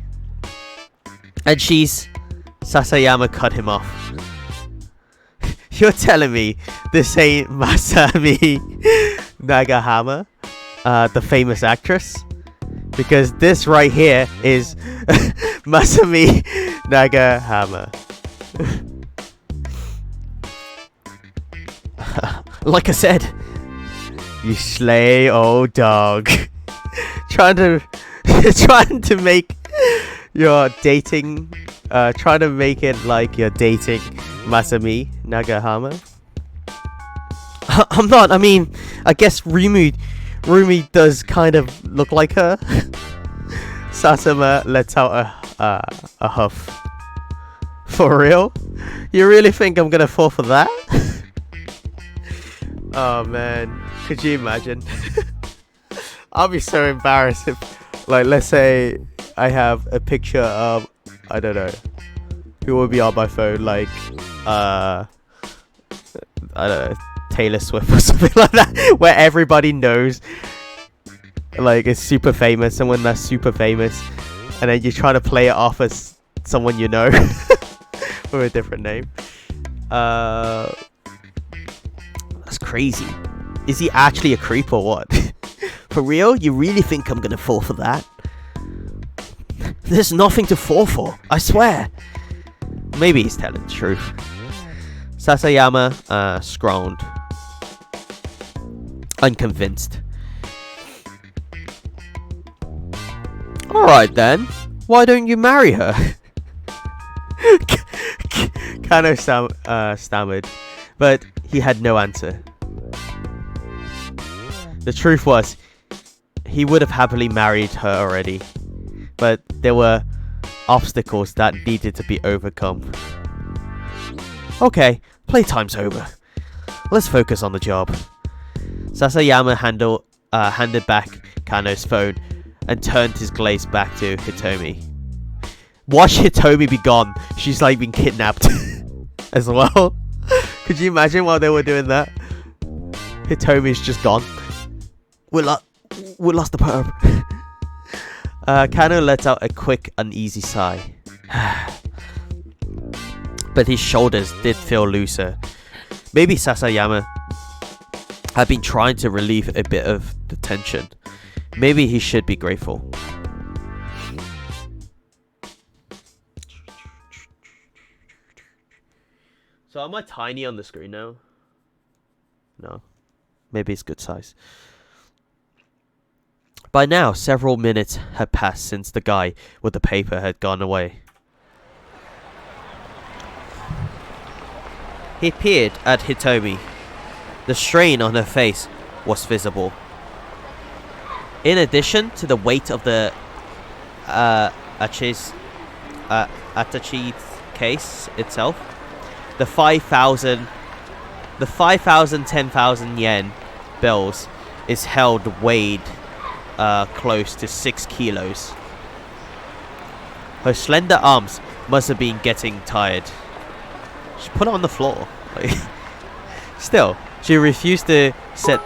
and she's. Sasayama cut him off. You're telling me this ain't Masami Nagahama, the famous actress? Because this right here is Masami Nagahama. Like I said, you slay old dog. trying to make your dating, trying to make it like you're dating Masami Nagahama. I'm not. I mean, I guess Rumi does kind of look like her. Sasama lets out a huff. For real? You really think I'm gonna fall for that? Oh man, could you imagine? I'll be so embarrassed if, like, let's say I have a picture of, I don't know, who will be on my phone, like, I don't know, Taylor Swift or something like that, where everybody knows, like, is super famous, someone that's super famous, and then you try to play it off as someone you know, with a different name. That's crazy. Is he actually a creep or what? For real? You really think I'm gonna fall for that? There's nothing to fall for, I swear. Maybe he's telling the truth. Sasayama scrolled, unconvinced. Alright then, why don't you marry her? Kano stammered, but he had no answer. The truth was, he would have happily married her already, but there were obstacles that needed to be overcome. Okay, playtime's over. Let's focus on the job. Sasayama handed back Kano's phone and turned his gaze back to Hitomi. Watch Hitomi be gone. She's like been kidnapped as well. Could you imagine while they were doing that? Hitomi's just gone. We lost the perp. Kano let out a quick, uneasy sigh. But his shoulders did feel looser. Maybe Sasayama had been trying to relieve a bit of the tension. Maybe he should be grateful. So am I tiny on the screen now? No. Maybe it's good size. By now, several minutes had passed since the guy with the paper had gone away. He peered at Hitomi. The strain on her face was visible. In addition to the weight of the Atachi's case itself, the 10,000 yen bills is held weighed close to 6 kilos. Her slender arms must have been getting tired. She put it on the floor. Still, she refused to set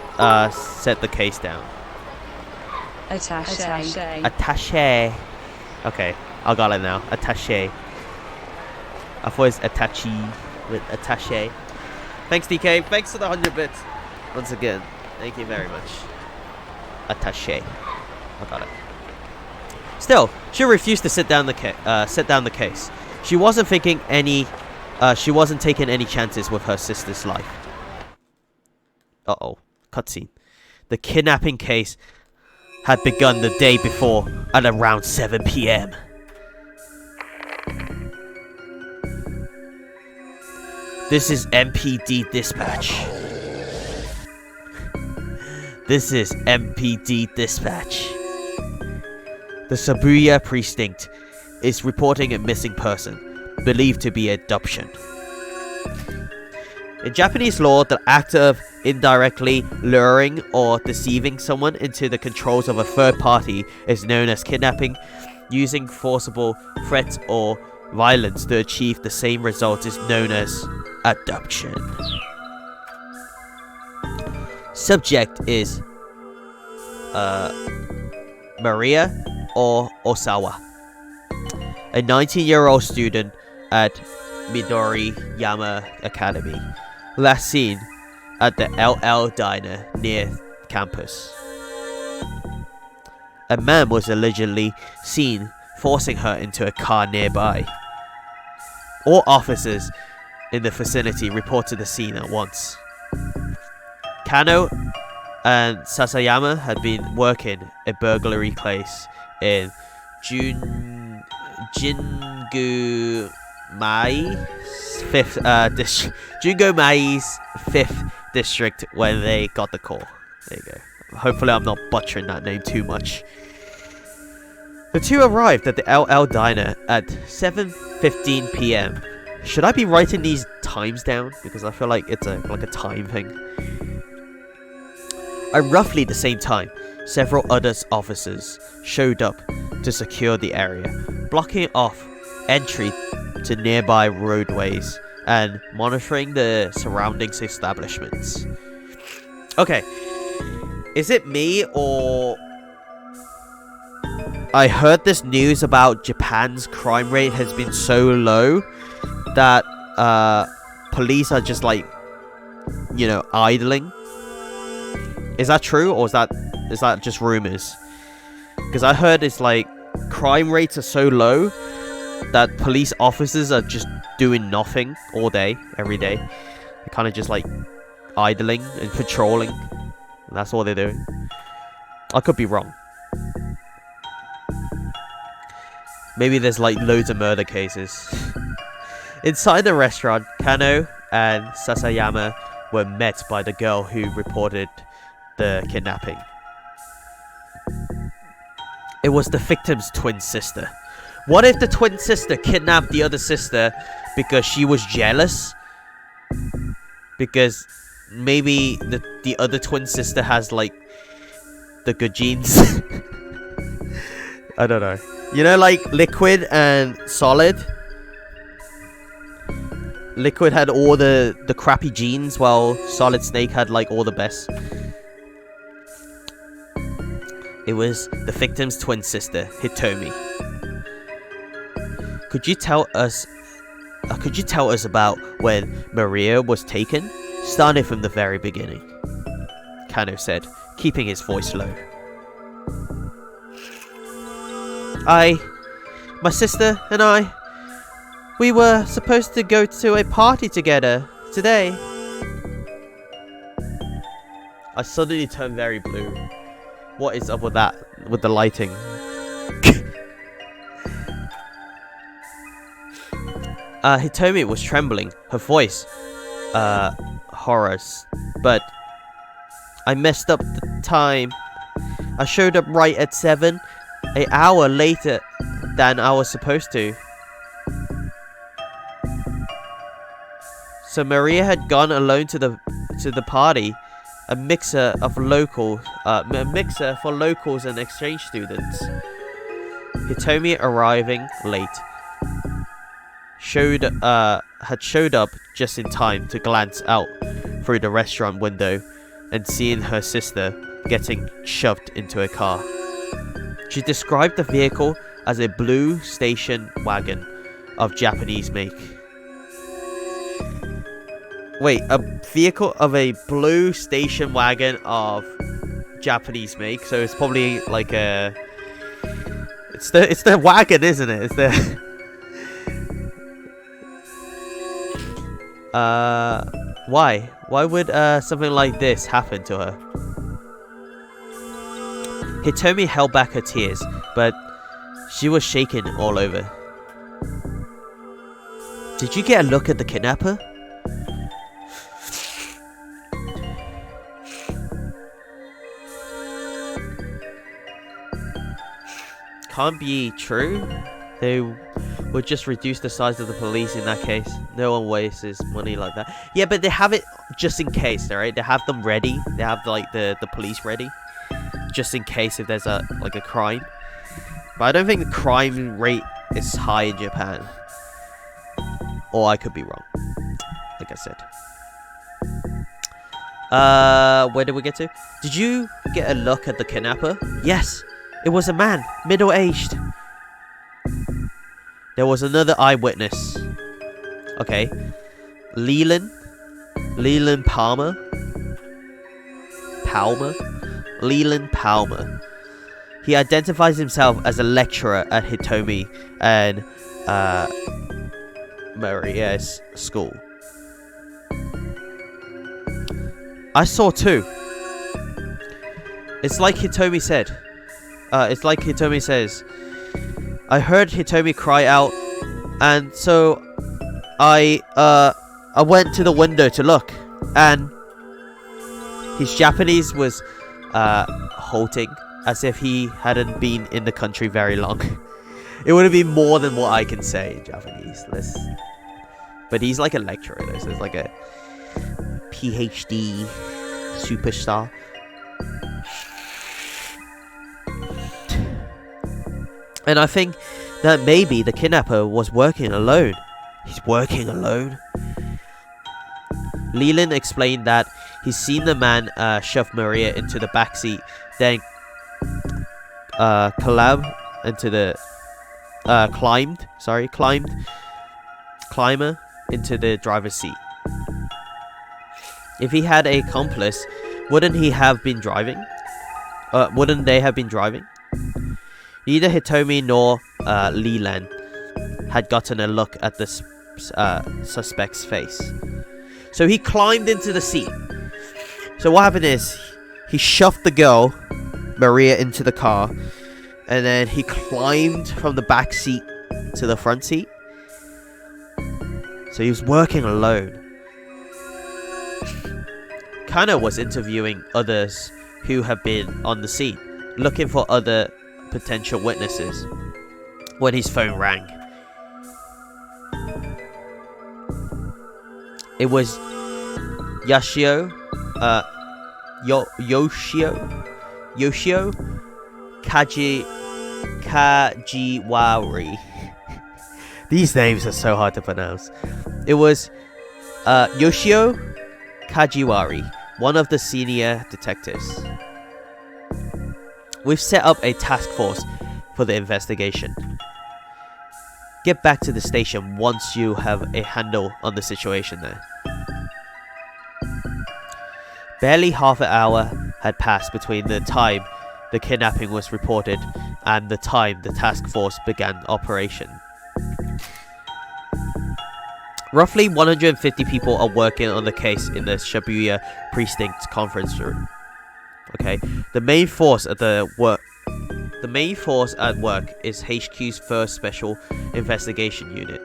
the case down. Attaché. Okay, I got it now. Attaché. I thought it's attaché with attaché. Thanks, DK. Thanks for the 100 bits. Once again, thank you very much. Attaché. I got it. Still, she refused to set down the case. She wasn't taking any chances with her sister's life. Uh-oh. Cutscene. The kidnapping case had begun the day before at around 7 p.m. This is MPD dispatch. This is MPD dispatch. The Shibuya precinct is reporting a missing person, believed to be adoption. In Japanese law, the act of indirectly luring or deceiving someone into the controls of a third party is known as kidnapping. Using forcible threats or violence to achieve the same result is known as adoption. Subject is Maria or Osawa, a 19-year-old student at Midoriyama Academy, last seen at the LL Diner near campus. A man was allegedly seen forcing her into a car nearby. All officers in the vicinity reported the scene at once. Kano and Sasayama had been working a burglary case in Jingu Mai's 5th district when they got the call. There you go. Hopefully I'm not butchering that name too much. The two arrived at the LL Diner at 7:15 p.m. Should I be writing these times down? Because I feel like it's like a time thing. At roughly the same time, several other officers showed up to secure the area, blocking off entry to nearby roadways and monitoring the surrounding establishments. Okay, is it me or I heard this news about Japan's crime rate has been so low that police are just like, you know, idling? Is that true, or is that just rumors? Because I heard it's like crime rates are so low that police officers are just doing nothing all day, every day. They're kind of just like idling and patrolling. And that's all they're doing. I could be wrong. Maybe there's like loads of murder cases. Inside the restaurant, Kano and Sasayama were met by the girl who reported the kidnapping. It was the victim's twin sister. What if the twin sister kidnapped the other sister because she was jealous? Because maybe the other twin sister has like the good genes. I don't know. You know, like Liquid and Solid? Liquid had all the crappy genes, while Solid Snake had like all the best. It was the victim's twin sister, Hitomi. Could you tell us about when Maria was taken? Starting from the very beginning, Kano said, keeping his voice low. My sister and I, we were supposed to go to a party together today. I suddenly turned very blue. What is up with that? With the lighting? Hitomi was trembling, her voice horrors, but I messed up the time. I showed up right at 7, an hour later than I was supposed to. So Maria had gone alone to the party, a mixer for locals and exchange students. Hitomi, arriving late, had showed up just in time to glance out through the restaurant window and seeing her sister getting shoved into a car. She described the vehicle as a blue station wagon of Japanese make. Wait, a vehicle of a blue station wagon of Japanese make? So it's probably like a... It's the wagon, isn't it? It's the... Why? Why would something like this happen to her? Hitomi held back her tears, but she was shaking all over. Did you get a look at the kidnapper? Can't be true. They would just reduce the size of the police in that case. No one wastes money like that. Yeah, but they have it just in case, alright? They have them ready. They have like the police ready, just in case if there's a crime. But I don't think the crime rate is high in Japan. Or I could be wrong. Like I said. Where did we get to? Did you get a look at the kidnapper? Yes. It was a man, middle-aged. There was another eyewitness. Okay. Leland Palmer. Leland Palmer. He identifies himself as a lecturer at Hitomi and Maria's school. I saw too. It's like Hitomi said. It's like Hitomi says. I heard Hitomi cry out, and so I went to the window to look, and his Japanese was halting, as if he hadn't been in the country very long. It would have been more than what I can say in Japanese. But he's like a lecturer, though, so it's like a PhD superstar. And I think that maybe the kidnapper was working alone. He's working alone. Leland explained that he's seen the man shove Maria into the backseat, then climbed into the driver's seat. If he had a accomplice, wouldn't they have been driving? Neither Hitomi nor Leland had gotten a look at the suspect's face. So he climbed into the seat. So what happened is, he shoved the girl, Maria, into the car, and then he climbed from the back seat to the front seat. So he was working alone. Kano was interviewing others who have been on the scene, looking for other potential witnesses, when his phone rang. It was Yoshio Kajiwari. These names are so hard to pronounce. It was Yoshio Kajiwari, one of the senior detectives. We've set up a task force for the investigation. Get back to the station once you have a handle on the situation there. Barely half an hour had passed between the time the kidnapping was reported and the time the task force began operation. Roughly 150 people are working on the case in the Shibuya precinct conference room. Okay, the main force at work is HQ's first special investigation unit.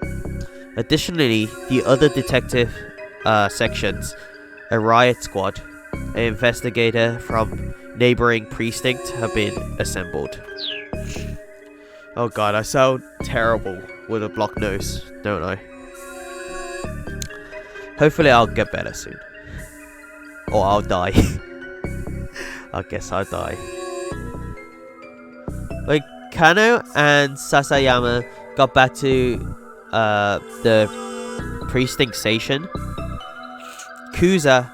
Additionally, the other detective sections, a riot squad, an investigator from neighboring precinct have been assembled. Oh god, I sound terrible with a blocked nose, don't I? Hopefully I'll get better soon. Or I'll die. I guess I'll die. Like, Kano and Sasayama got back to the precinct station. Kuzi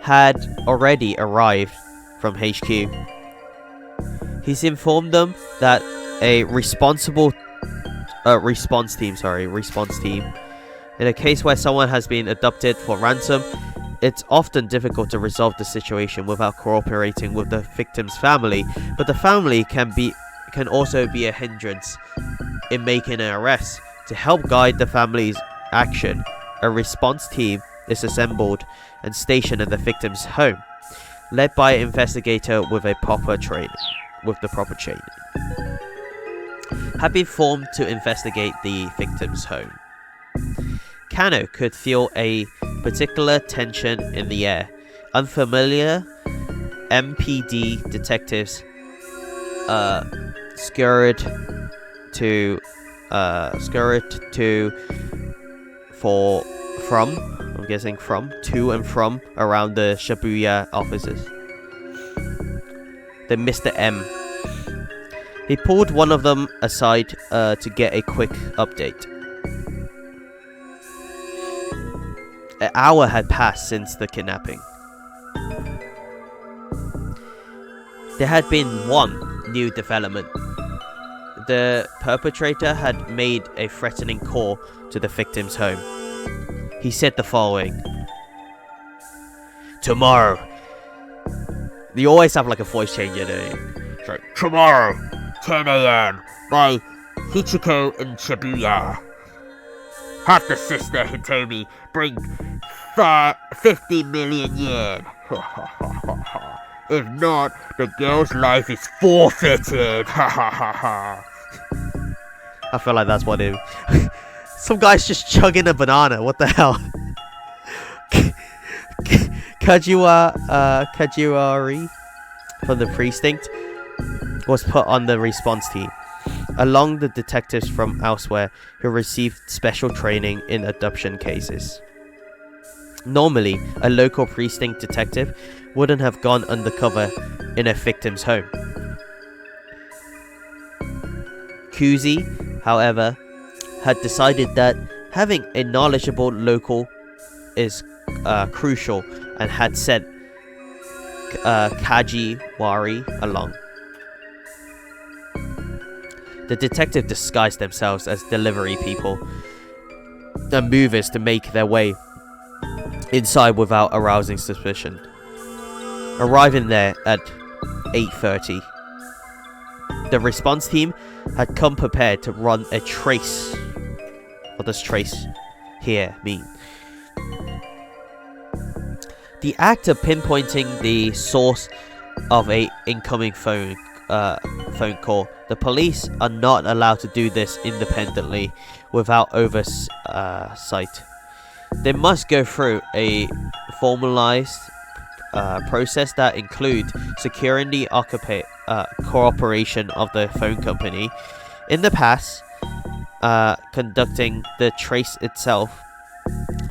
had already arrived from HQ. He's informed them that a response team, in a case where someone has been abducted for ransom, it's often difficult to resolve the situation without cooperating with the victim's family, but the family can also be a hindrance in making an arrest. To help guide the family's action, a response team is assembled and stationed at the victim's home, led by an investigator with the proper training. Had been formed to investigate the victim's home. Kano could feel a particular tension in the air. Unfamiliar MPD detectives scurried to and from around the Shibuya offices. Then Mr. M. He pulled one of them aside to get a quick update. An hour had passed since the kidnapping. There had been one new development. The perpetrator had made a threatening call to the victim's home. He said the following: "Tomorrow." You always have like a voice changer, don't you? It's like, "Tomorrow, 10 a.m. by Hichiko in Shibuya. Have the sister Hitomi bring 50 million yen. If not, the girl's life is forfeited." I feel like that's what it is. Some guy's just chugging a banana. What the hell? Kajiwari from the precinct was put on the response team, along the detectives from elsewhere who received special training in abduction cases. Normally, a local precinct detective wouldn't have gone undercover in a victim's home. Kuzi, however, had decided that having a knowledgeable local is crucial and had sent Kajiwari along. The detective disguised themselves as delivery people and movers to make their way inside without arousing suspicion. Arriving there at 8:30, the response team had come prepared to run a trace. What does trace here mean? The act of pinpointing the source of a incoming phone call. The police are not allowed to do this independently without oversight. They must go through a formalized process that includes securing the cooperation of the phone company. In the past, conducting the trace itself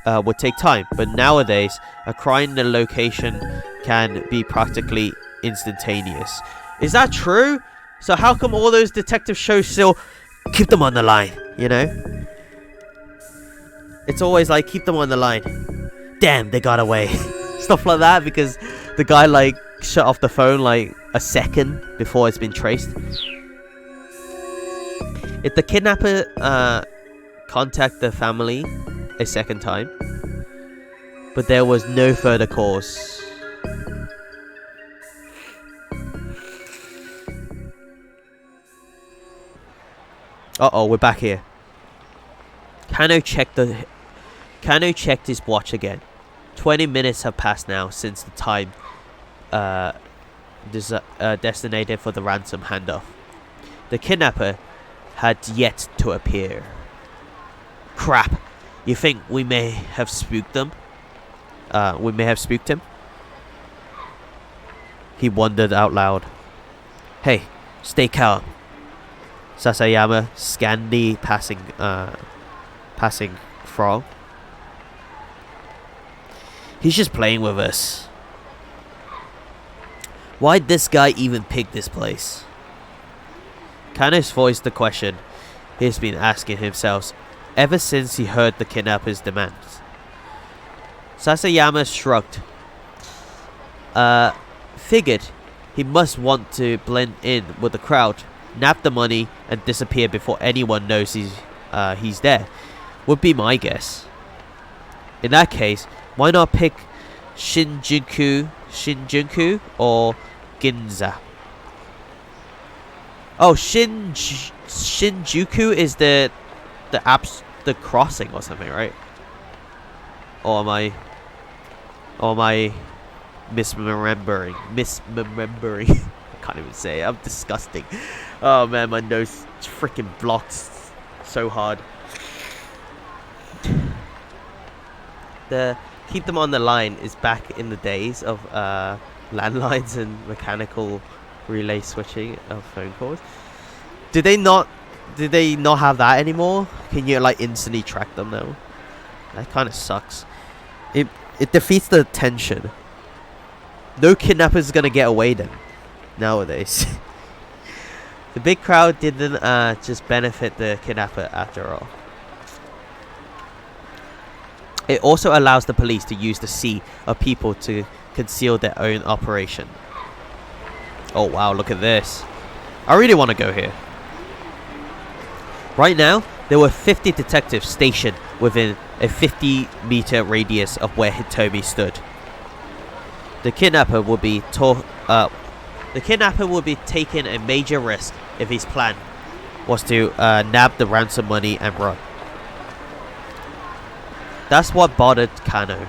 would take time, but nowadays, acquiring the location can be practically instantaneous. Is that true? So how come all those detective shows still keep them on the line, you know? It's always like, keep them on the line. Damn, they got away. Stuff like that, because the guy like shut off the phone like a second before it's been traced. If the kidnapper contact the family a second time, but there was no further calls. Uh-oh, we're back here. Kano checked his watch again. 20 minutes have passed now since the time designated for the ransom handoff. The kidnapper had yet to appear. Crap. You think we may have spooked them? We may have spooked him? He wondered out loud. Hey, stay calm. Sasayama scanned the passing throng. He's just playing with us. Why'd this guy even pick this place? Kano's voiced the question he's been asking himself ever since he heard the kidnapper's demands. Sasayama shrugged. Figured he must want to blend in with the crowd, nab the money, and disappear before anyone knows he's there. Would be my guess. In that case, why not pick Shinjuku or Ginza? Oh, Shinjuku is the crossing or something, right? Or am I misremembering? I can't even say it. I'm disgusting. Oh man, my nose is freaking blocked so hard. The keep them on the line is back in the days of landlines and mechanical relay switching of phone calls. Do they not have that anymore? Can you like instantly track them now? That kind of sucks. It defeats the tension. No kidnapper's gonna get away then nowadays. The big crowd didn't just benefit the kidnapper after all. It also allows the police to use the sea of people to conceal their own operation. Oh wow, look at this. I really want to go here. Right now, there were 50 detectives stationed within a 50-meter radius of where Hitomi stood. The kidnapper would be taking a major risk if his plan was to nab the ransom money and run. That's what bothered Kano.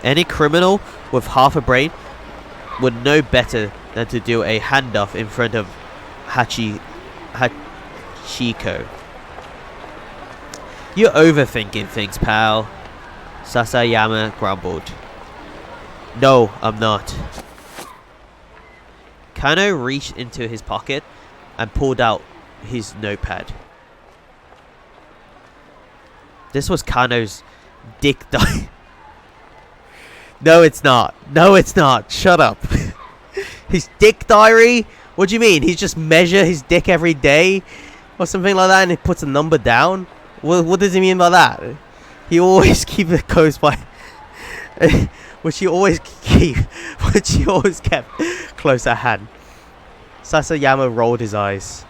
Any criminal with half a brain would know better than to do a handoff in front of Hachiko. You're overthinking things, pal. Sasayama grumbled. No, I'm not. Kano reached into his pocket and pulled out his notepad. This was Kano's dick diary. No, it's not. No, it's not. Shut up. His dick diary? What do you mean? He just measure his dick every day? Or something like that and he puts a number down? What does he mean by that? He always keep it close by... which he always kept close at hand. Sasayama rolled his eyes.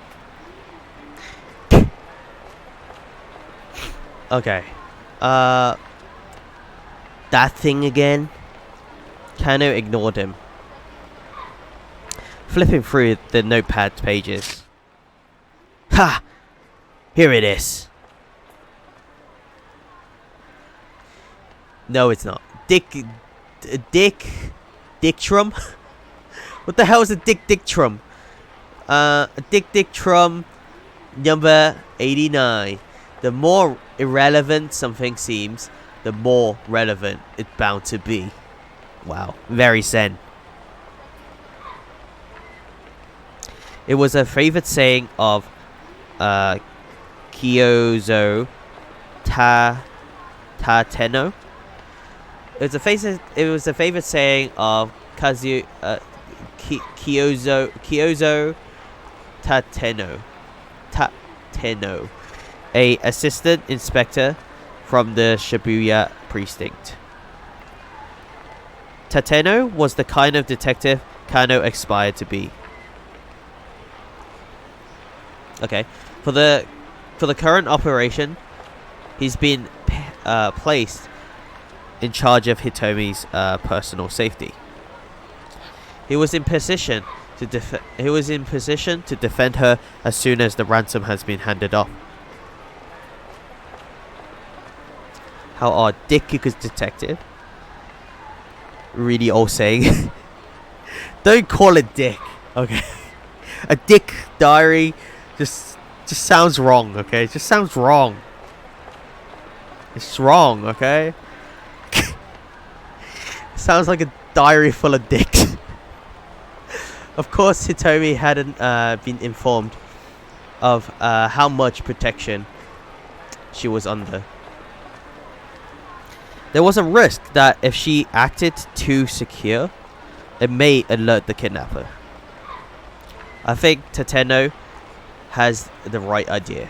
Okay. That thing again? Kano ignored him, flipping through the notepad pages. Ha! Here it is. No, it's not. Dictrum? What the hell is a Dictrum? Dictrum number 89. The more irrelevant something seems, the more relevant it's bound to be. Wow, very zen. It was a favorite saying of Kyozo Tateno. It was a favorite saying of Kyozo Tateno, a assistant inspector from the Shibuya precinct. Tateno was the kind of detective Kano aspired to be. Okay, for the current operation, he's been placed in charge of Hitomi's personal safety. He was in position to defend her as soon as the ransom has been handed off. How odd. Dick is detective. Really old saying. Don't call it dick, okay? A dick diary just sounds wrong, okay? It just sounds wrong. It's wrong, okay? Sounds like a diary full of dicks. Of course, Hitomi hadn't been informed of how much protection she was under. There was a risk that if she acted too secure, it may alert the kidnapper. I think Tateno has the right idea.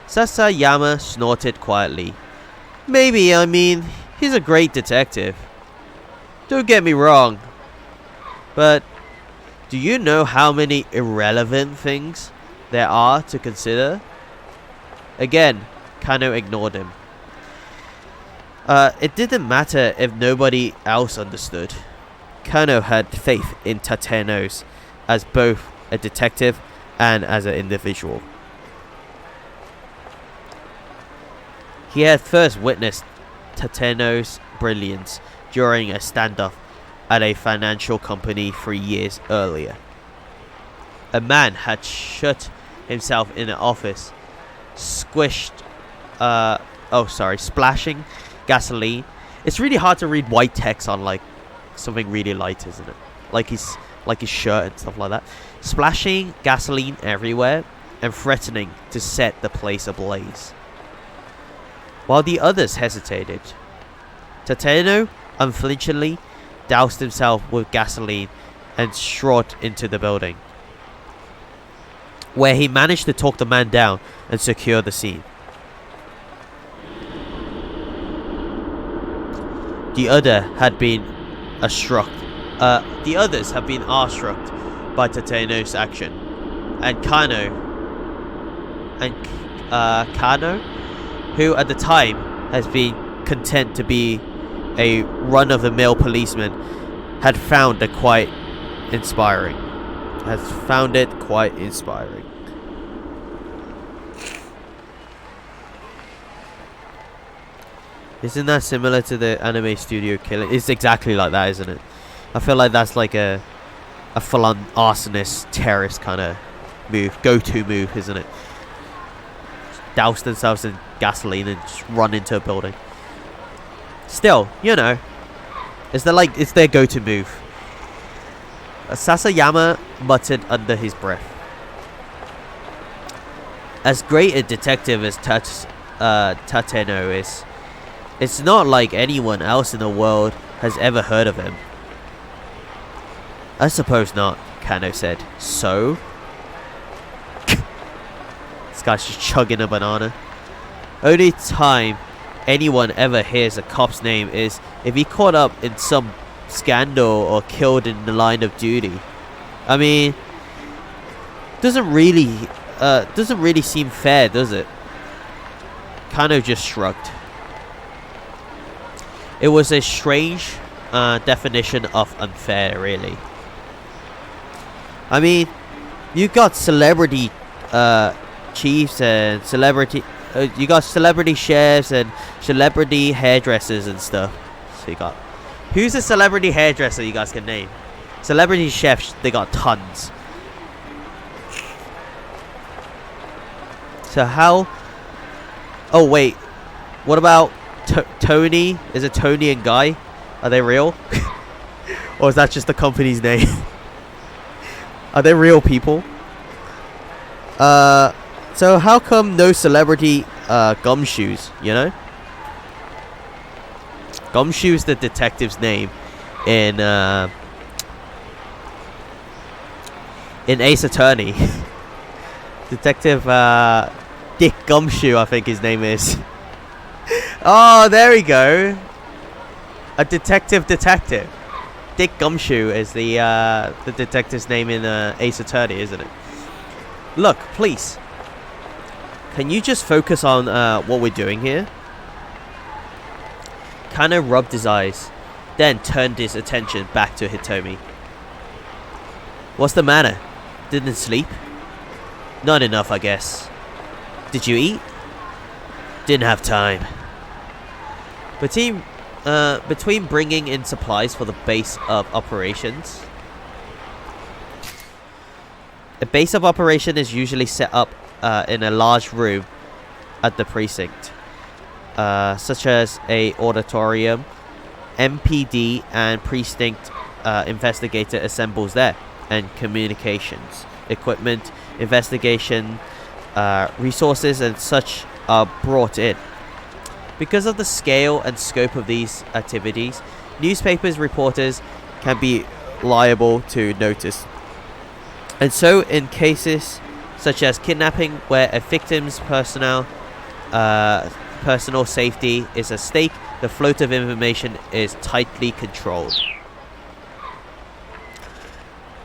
Sasayama snorted quietly. Maybe, I mean, he's a great detective. Don't get me wrong. But do you know how many irrelevant things there are to consider? Again, Kano ignored him. It didn't matter if nobody else understood. Kano had faith in Tateno's as both a detective and as an individual. He had first witnessed Tateno's brilliance during a standoff at a financial company 3 years earlier. A man had shut himself in an office, splashing gasoline. It's really hard to read white text on like something really light, isn't it? Like his shirt and stuff like that. Splashing gasoline everywhere and threatening to set the place ablaze. While the others hesitated, Tateno unflinchingly doused himself with gasoline and strode into the building, where he managed to talk the man down and secure the scene. The others have been awestruck by Tateno's action, and Kano, who at the time has been content to be a run-of-the-mill policeman, had found it quite inspiring. Isn't that similar to the anime studio killing? It's exactly like that, isn't it? I feel like that's like a full-on arsonist, terrorist kind of move, go-to move, isn't it? Douse themselves in gasoline and just run into a building. Still, you know, it's their go-to move. Sasayama muttered under his breath. As great a detective as Tateno is, it's not like anyone else in the world has ever heard of him. I suppose not, Kano said. So? This guy's just chugging a banana. Only time anyone ever hears a cop's name is if he caught up in some scandal or killed in the line of duty. I mean, doesn't really seem fair, does it? Kano just shrugged. It was a strange definition of unfair, really. I mean, you got celebrity chiefs and you got celebrity chefs and celebrity hairdressers and stuff. So you got, who's a celebrity hairdresser you guys can name? Celebrity chefs, they got tons. So how? Oh wait, what about Tony? Is it Tony and Guy? Are they real? Or is that just the company's name? Are they real people? So how come no celebrity Gumshoes, you know? Gumshoe's the detective's name in Ace Attorney. Detective Dick Gumshoe, I think his name is. Oh, there we go. A detective. Dick Gumshoe is the detective's name in Ace Attorney, isn't it? Look, please. Can you just focus on what we're doing here? Kano rubbed his eyes, then turned his attention back to Hitomi. What's the matter? Didn't sleep? Not enough, I guess. Did you eat? Didn't have time. Between bringing in supplies for the base of operations. A base of operation is usually set up in a large room at the precinct, such as a auditorium. MPD and precinct investigator assembles there, and communications equipment, investigation, resources, and such are brought in. Because of the scale and scope of these activities, newspapers reporters can be liable to notice. And so in cases such as kidnapping, where a victim's personal safety is at stake, the flow of information is tightly controlled.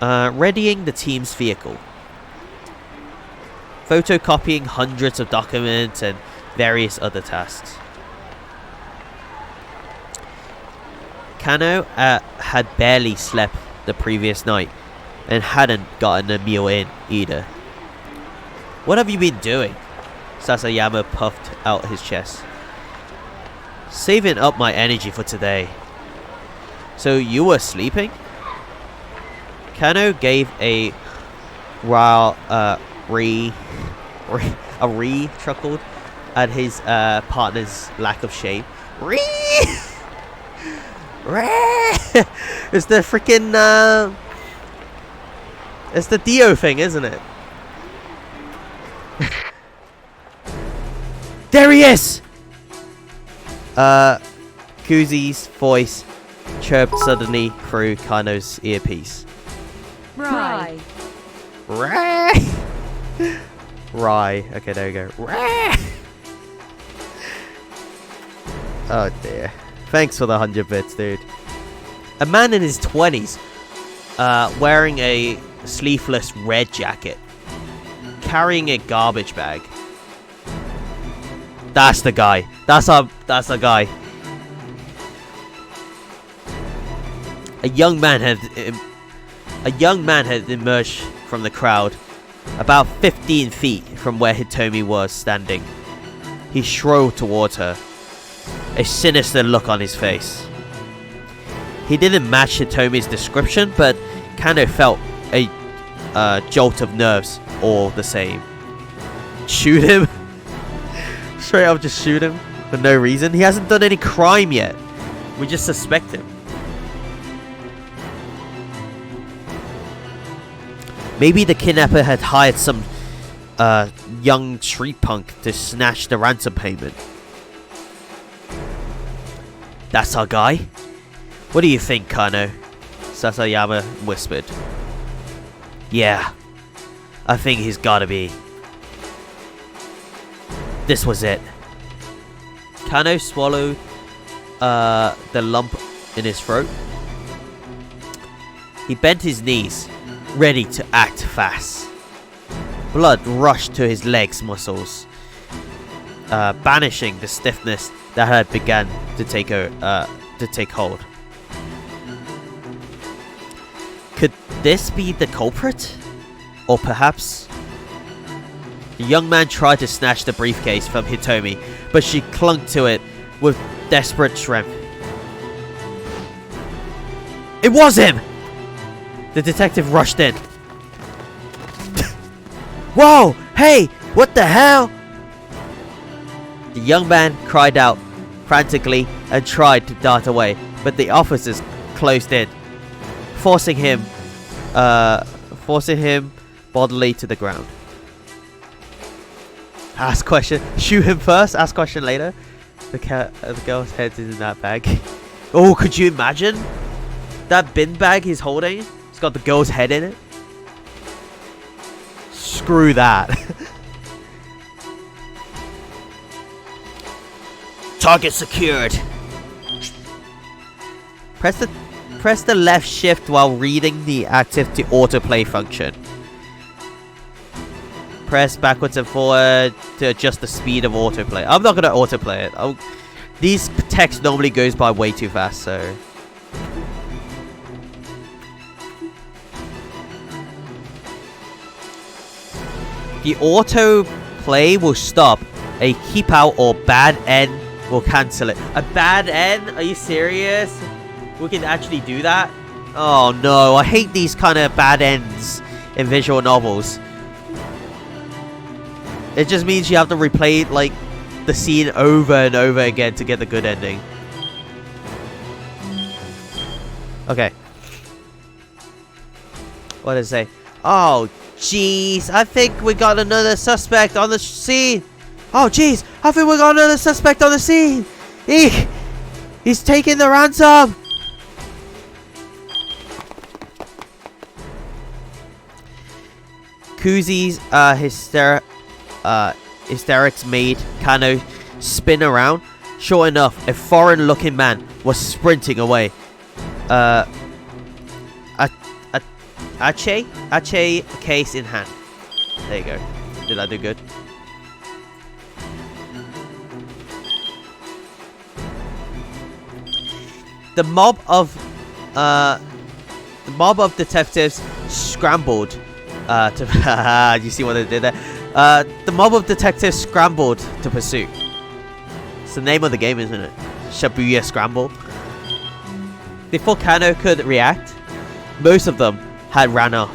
Readying the team's vehicle. Photocopying hundreds of documents and various other tasks. Kano had barely slept the previous night and hadn't gotten a meal in either. "What have you been doing?" Sasayama puffed out his chest. "Saving up my energy for today." "So you were sleeping?" Kano gave a chuckled at his partner's lack of shame. It's the freaking it's the Dio thing, isn't it? There he is! Kuzi's voice chirped suddenly through Kano's earpiece. Rye. Rye. Okay, there we go. Oh dear. Thanks for the 100 bits, dude. A man in his 20s, wearing a sleeveless red jacket, carrying a garbage bag. That's the guy. That's the guy. A young man had emerged from the crowd, about 15 feet from where Hitomi was standing. He strode towards her, a sinister look on his face. He didn't match Hitomi's description, but Kano felt a jolt of nerves all the same. Shoot him? Straight up just shoot him for no reason? He hasn't done any crime yet. We just suspect him. Maybe the kidnapper had hired some young street punk to snatch the ransom payment. That's our guy? What do you think, Kano? Sasayama whispered. Yeah, I think he's gotta be. This was it. Kano swallowed the lump in his throat. He bent his knees, ready to act fast. Blood rushed to his legs muscles, banishing the stiffness that had begun to take hold. Could this be the culprit? Or perhaps... The young man tried to snatch the briefcase from Hitomi, but she clung to it with desperate strength. It was him! The detective rushed in. Whoa! Hey! What the hell? The young man cried out frantically and tried to dart away, but the officers closed in, forcing him bodily to the ground. Ask question. Shoot him first. Ask question later. The girl's head is in that bag. Oh, could you imagine? That bin bag he's holding, it's got the girl's head in it. Screw that. Target secured. Press the left shift while reading the active to autoplay function. Press backwards and forward to adjust the speed of autoplay. I'm not gonna autoplay it. These text normally goes by way too fast, so. The autoplay will stop. A keep out or bad end will cancel it. A bad end? Are you serious? We can actually do that? Oh no, I hate these kind of bad ends in visual novels. It just means you have to replay like the scene over and over again to get the good ending. Okay. What does it say? Oh, jeez. I think we got another suspect on the scene. Oh, jeez. I think we got another suspect on the scene. Eek. He's taking the ransom. Kuzi's hysterics made Kano spin around. Sure enough, a foreign-looking man was sprinting away. Ache case in hand. There you go. Did I do good? The mob of detectives scrambled to you see what they did there? The mob of detectives scrambled to pursuit. It's the name of the game, isn't it? Shibuya Scramble. Before Kano could react, most of them had run off,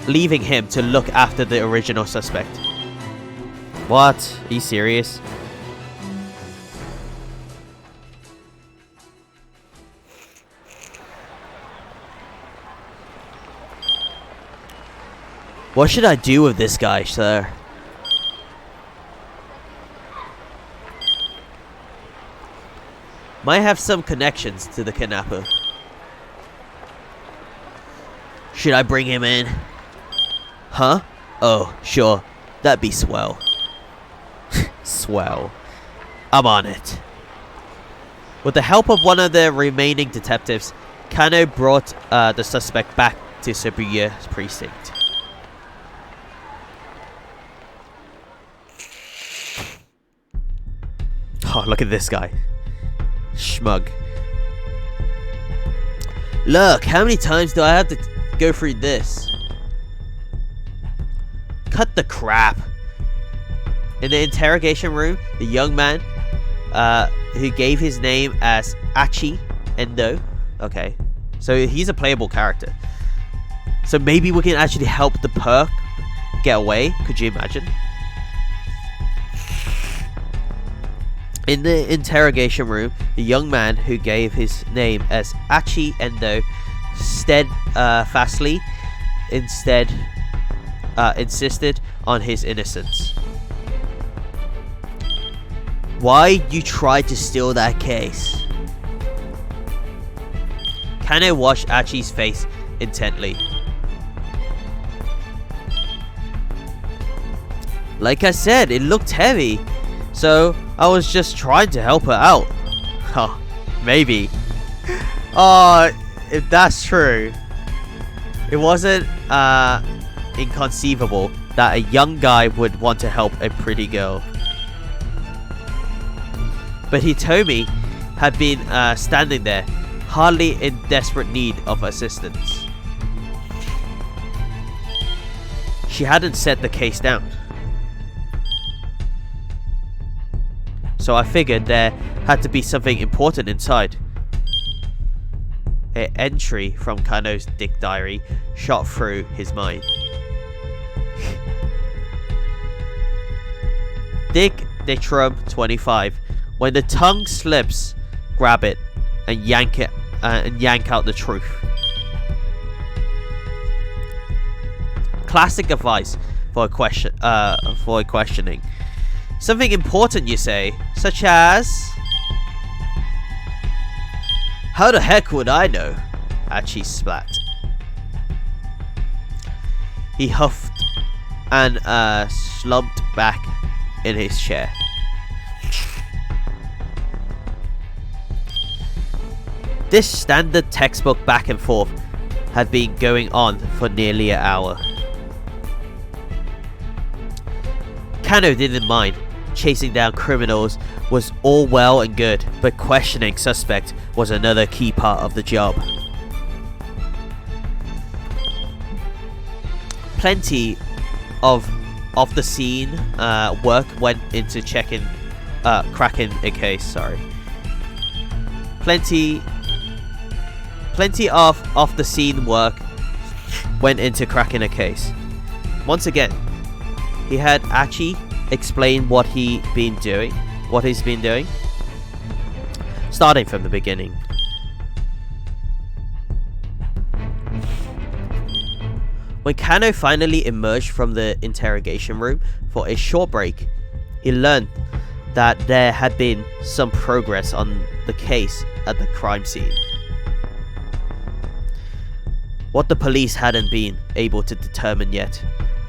leaving him to look after the original suspect. What? Are you serious? What should I do with this guy, sir? Might have some connections to the kidnapper. Should I bring him in? Huh? Oh, sure. That'd be swell. Swell. I'm on it. With the help of one of the remaining detectives, Kano brought the suspect back to Shibuya precinct. Oh, look at this guy. Schmug. Look, how many times do I have to go through this? Cut the crap. In the interrogation room, the young man who gave his name as Achi Endo. Okay, so he's a playable character. So maybe we can actually help the perk get away. Could you imagine? In the interrogation room, the young man who gave his name as Achi Endo steadfastly insisted on his innocence. Why you tried to steal that case? Kano watched Achi's face intently. Like I said, it looked heavy. So, I was just trying to help her out. Huh, maybe. If that's true, it wasn't inconceivable that a young guy would want to help a pretty girl. But Hitomi had been standing there, hardly in desperate need of assistance. She hadn't set the case down. So I figured there had to be something important inside. An entry from Kano's dick diary shot through his mind. Dick Ditrum 25. When the tongue slips, grab it and yank it and yank out the truth. Classic advice for a questioning. Something important, you say, such as... How the heck would I know? Achi splat. He huffed and slumped back in his chair. This standard textbook back and forth had been going on for nearly an hour. Kano didn't mind. Chasing down criminals was all well and good, but questioning suspect was another key part of the job. Plenty of the scene work went into cracking a case. Sorry. Plenty of the scene work went into cracking a case. Once again, he had Achi explain what he's been doing, starting from the beginning. When Kano finally emerged from the interrogation room for a short break, he learned that there had been some progress on the case at the crime scene. What the police hadn't been able to determine yet,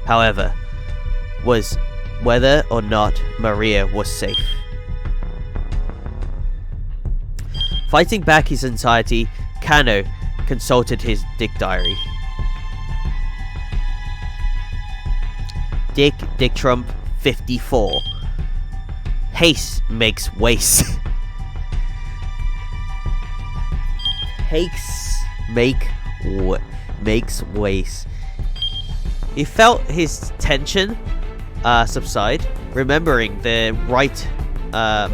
however, was whether or not Maria was safe. Fighting back his anxiety, Kano consulted his diary. Dick Trump 54. Haste makes waste. Makes waste. He felt his tension subside, remembering the right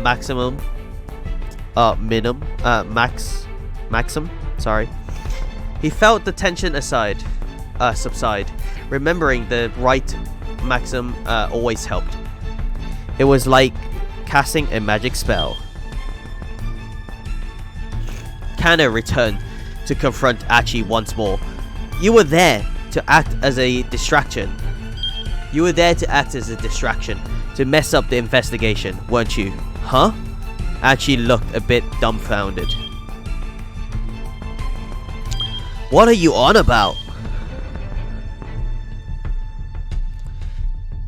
maxim. Sorry. He felt the tension subside, remembering the right maxim always helped. It was like casting a magic spell. Kano returned to confront Achi once more. You were there to act as a distraction. To mess up the investigation, weren't you? Huh? Achi looked a bit dumbfounded. What are you on about?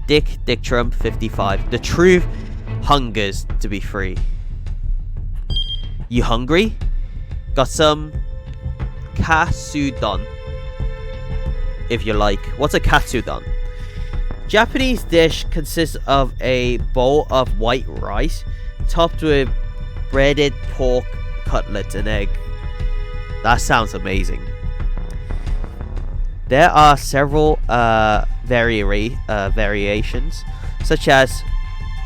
Dick Trump 55. The truth hungers to be free. You hungry? Got some katsudon, if you like. What's a katsudon? Japanese dish consists of a bowl of white rice topped with breaded pork cutlets and egg. That sounds amazing. There are several variations, such as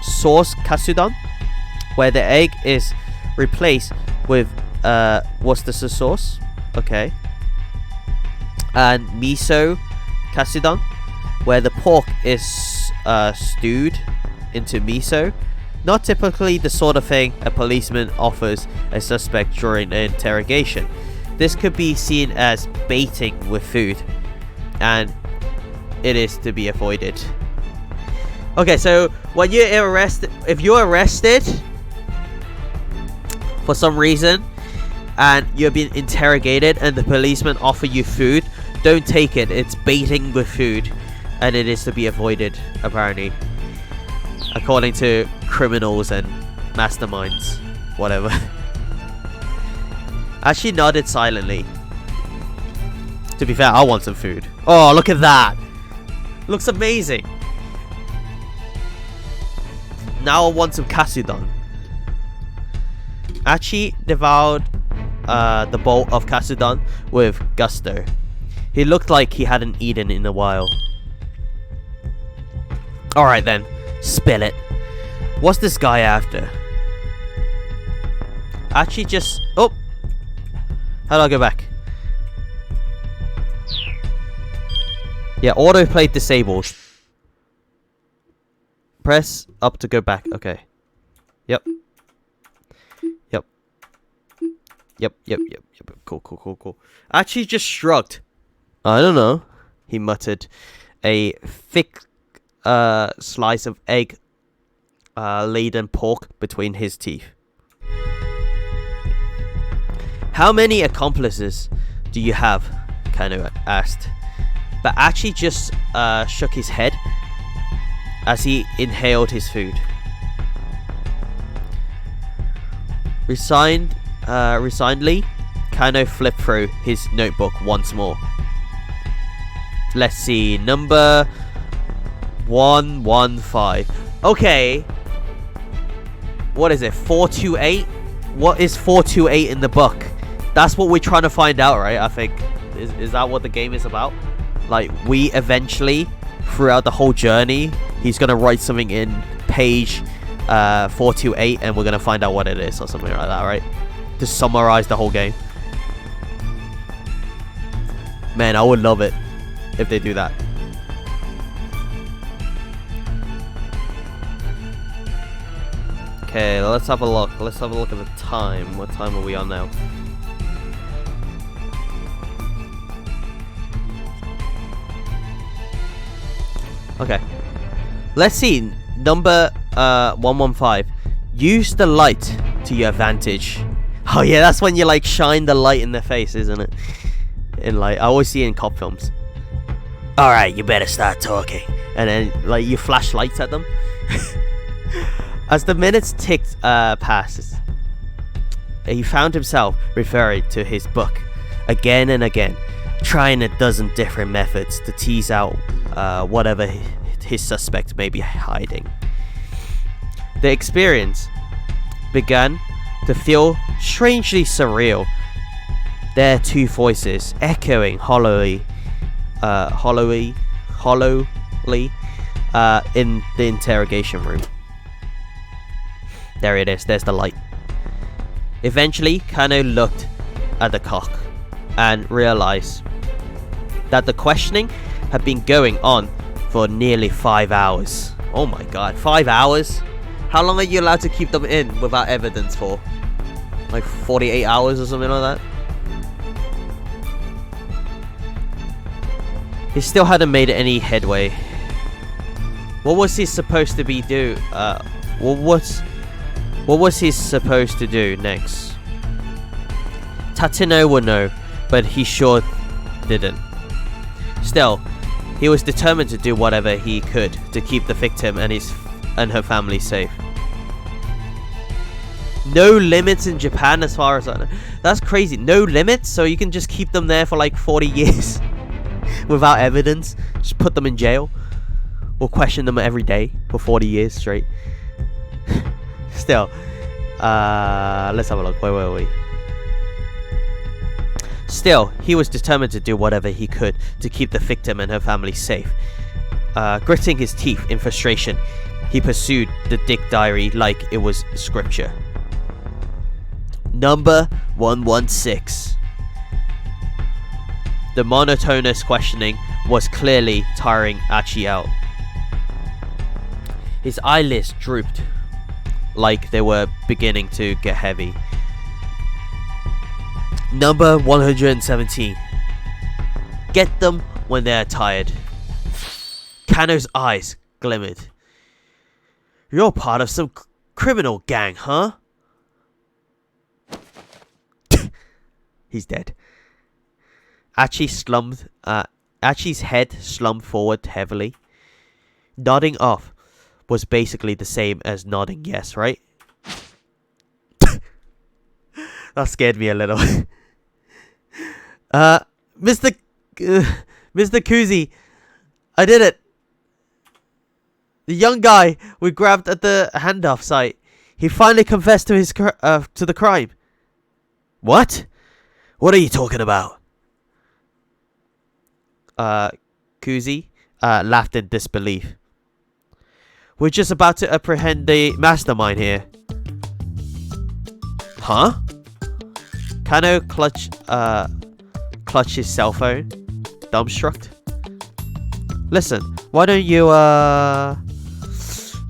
sauce katsudon, where the egg is replaced with Worcestershire sauce. Okay. And miso katsudon, where the pork is stewed into miso. Not typically the sort of thing a policeman offers a suspect during an interrogation. This could be seen as baiting with food, and it is to be avoided. Okay, so when you're arrested, if you're arrested for some reason and you're being interrogated and the policeman offer you food, don't take it. It's baiting with food, and it is to be avoided, apparently, according to criminals and masterminds, whatever. As she nodded silently. To be fair, I want some food. Oh, look at that! Looks amazing. Now I want some katsudon. Achi devoured the bowl of katsudon with gusto. He looked like he hadn't eaten in a while. Alright then, spill it. What's this guy after? Achi just... Oh! How do I go back? Yeah, autoplay disabled. Press up to go back. Okay. Yep. Cool. Achi just shrugged. I don't know, he muttered, a thick slice of egg laden pork between his teeth. How many accomplices do you have? Kano asked. But Achi just shook his head as he inhaled his food. Resignedly, Kano flipped through his notebook once more. Let's see, number 115. Okay. What is it? 428? What is 428 in the book? That's what we're trying to find out, right? I think. Is that what the game is about? Like, we eventually, throughout the whole journey, he's going to write something in page 428 and we're going to find out what it is or something like that, right? To summarize the whole game. Man, I would love it if they do that. Okay, let's have a look. Let's have a look at the time. What time are we on now? Okay. Let's see. Number 115. Use the light to your advantage. Oh yeah, that's when you like shine the light in their face, isn't it? In like, I always see it in cop films. Alright, you better start talking. And then like you flash lights at them. As the minutes ticked past, he found himself referring to his book again and again, trying a dozen different methods to tease out whatever his suspect may be hiding. The experience began to feel strangely surreal. Their two voices echoing hollowly in the interrogation room. There it is, there's the light. Eventually, Kano looked at the clock and realized that the questioning had been going on for nearly 5 hours. Oh my god, 5 hours? How long are you allowed to keep them in without evidence for? Like 48 hours or something like that? He still hadn't made any headway. What was he supposed to be do? What was he supposed to do next? Tatino would know, but he sure didn't. Still, he was determined to do whatever he could to keep the victim and her family safe. No limits in Japan as far as I know. That's crazy. No limits? So you can just keep them there for like 40 years without evidence? Just put them in jail? Or question them every day for 40 years straight? Still, let's have a look. Wait. Still, he was determined to do whatever he could to keep the victim and her family safe. Gritting his teeth in frustration, he pursued the Dick diary like it was scripture. Number 116. The monotonous questioning was clearly tiring Achi out. His eyelids drooped like they were beginning to get heavy. Number 117. Get them when they are tired. Kano's eyes glimmered. You're part of some criminal gang, huh? He's dead. Achi's head slumped forward heavily. Nodding off was basically the same as nodding yes, right? That scared me a little. Mr. Kuzi, I did it. The young guy we grabbed at the handoff site. He finally confessed to to the crime. What? What are you talking about? Kuzi laughed in disbelief. We're just about to apprehend the mastermind here. Huh? Kano clutched his cell phone, dumbstruck. Listen, why don't you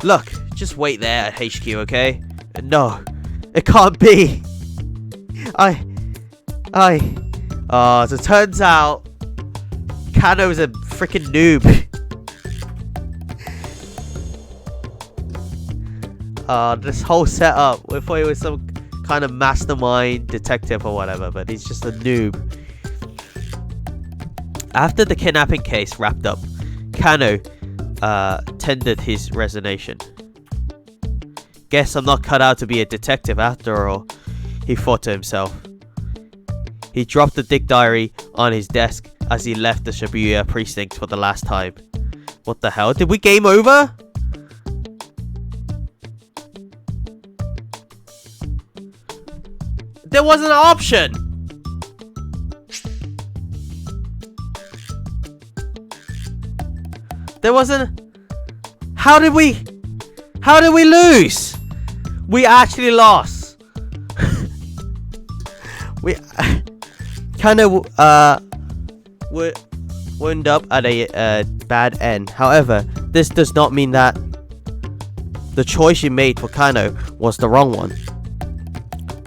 look, just wait there at HQ, okay? No, it can't be. As it turns out, Kano's a freaking noob. This whole setup, we thought he was some kind of mastermind detective or whatever, but he's just a noob. After the kidnapping case wrapped up, Kano tendered his resignation. Guess I'm not cut out to be a detective after all, he thought to himself. He dropped the Dick diary on his desk as he left the Shibuya precinct for the last time. What the hell? Did we game over? There wasn't an option! There wasn't... How did we lose? We actually lost. We kind of wound up at a bad end. However, this does not mean that the choice you made for Kano was the wrong one.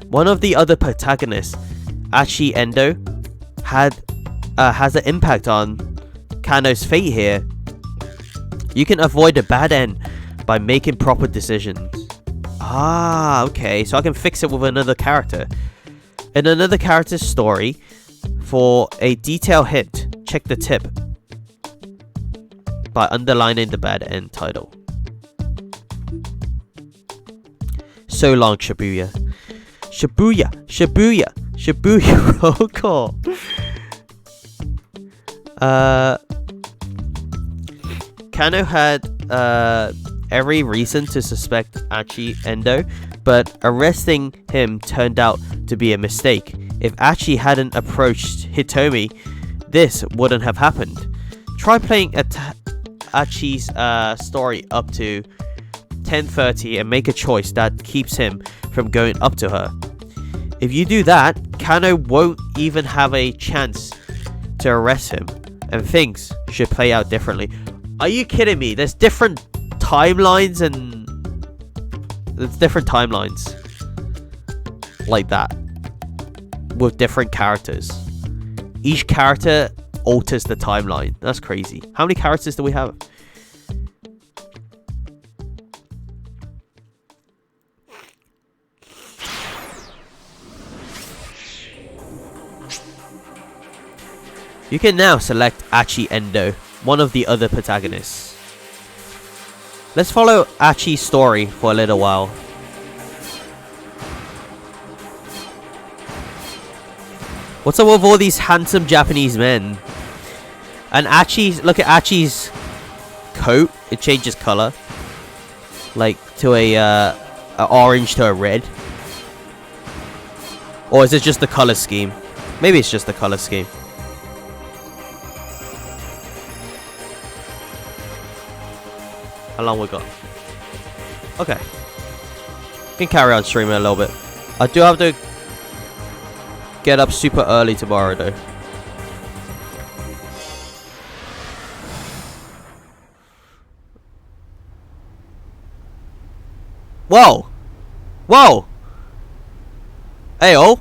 One of the other protagonists, Achi Endo, has an impact on Kano's fate here. You can avoid a bad end by making proper decisions. Ah, okay. So I can fix it with another character. In another character's story, for a detailed hint, check the tip by underlining the bad end title. So long, Shibuya. Shibuya, Shibuya, Shibuya roll call. Kano had every reason to suspect Achi Endo, but arresting him turned out to be a mistake. If Achi hadn't approached Hitomi, this wouldn't have happened. Try playing Achi's story up to 10:30 and make a choice that keeps him from going up to her. If you do that, Kano won't even have a chance to arrest him, and things should play out differently. Are you kidding me? There's different timelines like that with different characters. Each character alters the timeline. That's crazy. How many characters do we have? You can now select Achi Endo, one of the other protagonists. Let's follow Achi's story for a little while. What's up with all these handsome Japanese men? And look at Achi's coat. It changes color, like to a orange to a red. Or is it just the color scheme? Maybe it's just the color scheme. How long we got? Okay. Can carry on streaming a little bit. I do have to get up super early tomorrow though. Whoa! Whoa! Hey-oh!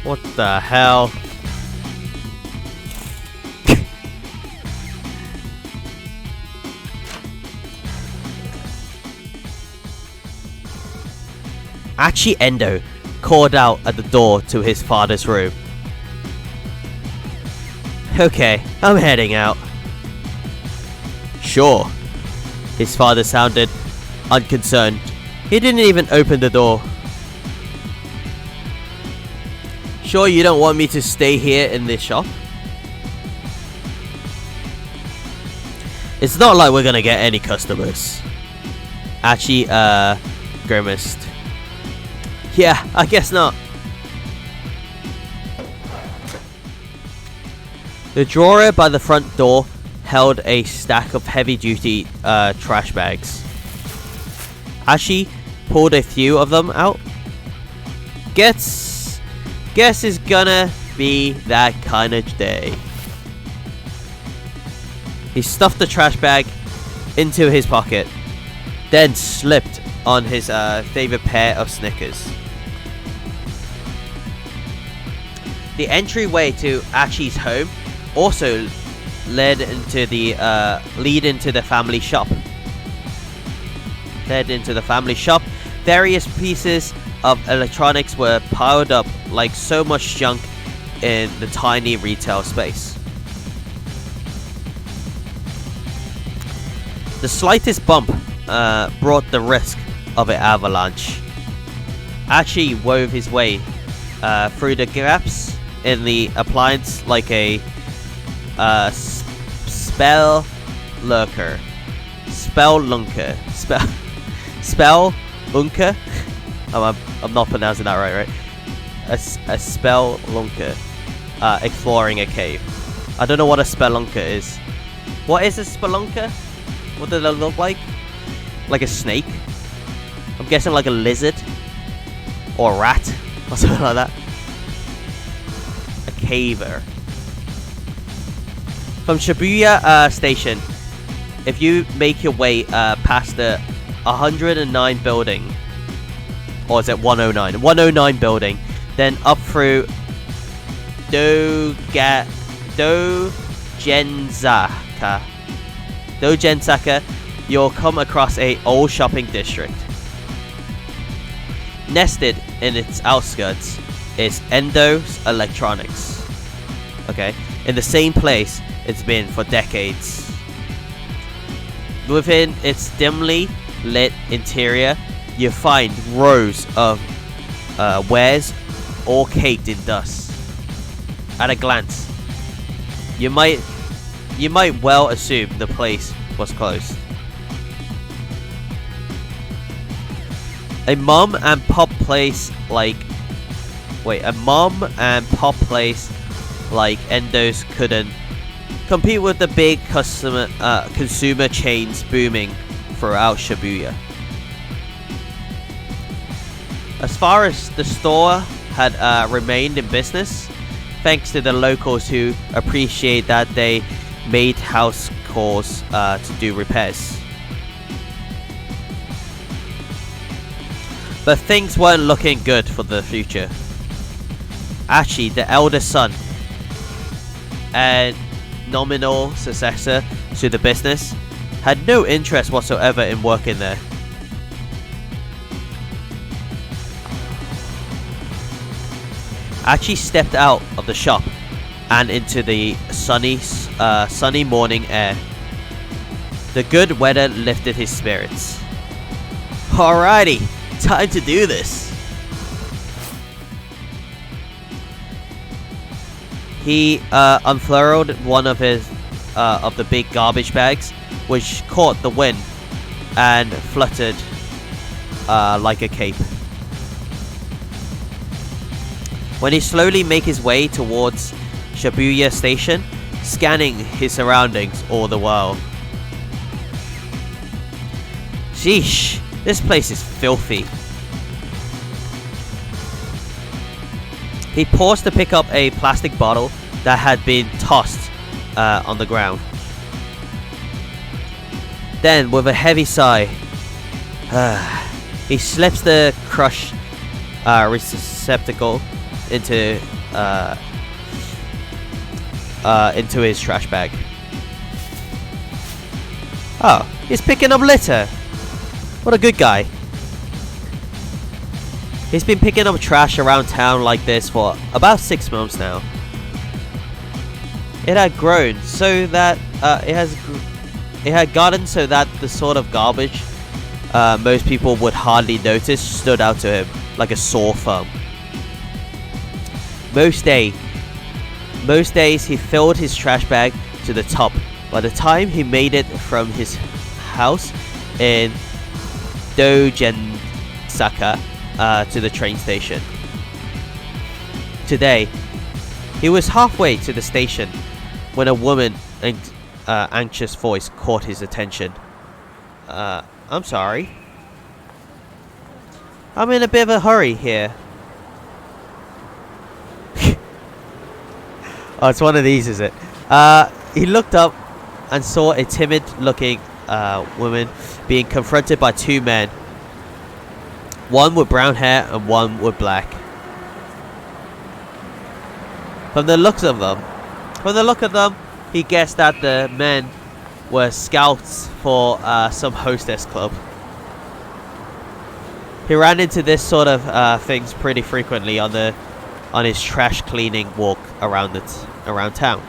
What the hell? Achi Endo called out at the door to his father's room. Okay, I'm heading out. Sure. His father sounded unconcerned. He didn't even open the door. Sure you don't want me to stay here in this shop? It's not like we're gonna get any customers. Achi, grimaced. Yeah, I guess not. The drawer by the front door held a stack of heavy-duty trash bags. Achi pulled a few of them out. Guess it's gonna be that kind of day. He stuffed the trash bag into his pocket, then slipped on his favorite pair of Snickers. The entryway to Achi's home also led into the family shop. Various pieces of electronics were piled up like so much junk in the tiny retail space. The slightest bump brought the risk of an avalanche. Achi wove his way through the gaps in the appliance like a spellunker. I'm not pronouncing that right? A spellunker exploring a cave. I don't know what a spelunker is. What is a spelunker? What does it look like? Like a snake? I'm guessing like a lizard or a rat or something like that. A caver. From Shibuya Station, if you make your way past the 109 building, or is it 109? 109 building, then up through Dojensaka, you'll come across a old shopping district. Nested in its outskirts is Endo's Electronics. Okay, in the same place it's been for decades. Within its dimly lit interior, you find rows of wares all caked in dust. At a glance, you might well assume the place was closed. A mom and pop place like Endo's couldn't compete with the big consumer chains booming throughout Shibuya. As far as the store had remained in business, thanks to the locals who appreciate that they made house calls to do repairs. But things weren't looking good for the future. Actually, the eldest son and nominal successor to the business had no interest whatsoever in working there. Actually stepped out of the shop and into the sunny morning air. The good weather lifted his spirits. Alrighty, time to do this. He unfurled one of the big garbage bags, which caught the wind and fluttered like a cape. When he slowly made his way towards Shibuya Station, scanning his surroundings all the while. Sheesh, this place is filthy. He paused to pick up a plastic bottle that had been tossed on the ground. Then, with a heavy sigh, he slips the crushed receptacle into his trash bag. Oh, he's picking up litter. What a good guy. He's been picking up trash around town like this for about 6 months now. It had grown so that it had gotten so that the sort of garbage most people would hardly notice stood out to him like a sore thumb. Most days he filled his trash bag to the top. By the time he made it from his house in Dojensaka to the train station. Today, he was halfway to the station when a woman and anxious voice caught his attention. I'm sorry. I'm in a bit of a hurry here. Oh, it's one of these, is it? He looked up and saw a timid-looking woman being confronted by two men. One with brown hair and one with black. From the look of them, he guessed that the men were scouts for some hostess club. He ran into this sort of things pretty frequently on his trash cleaning walk around town.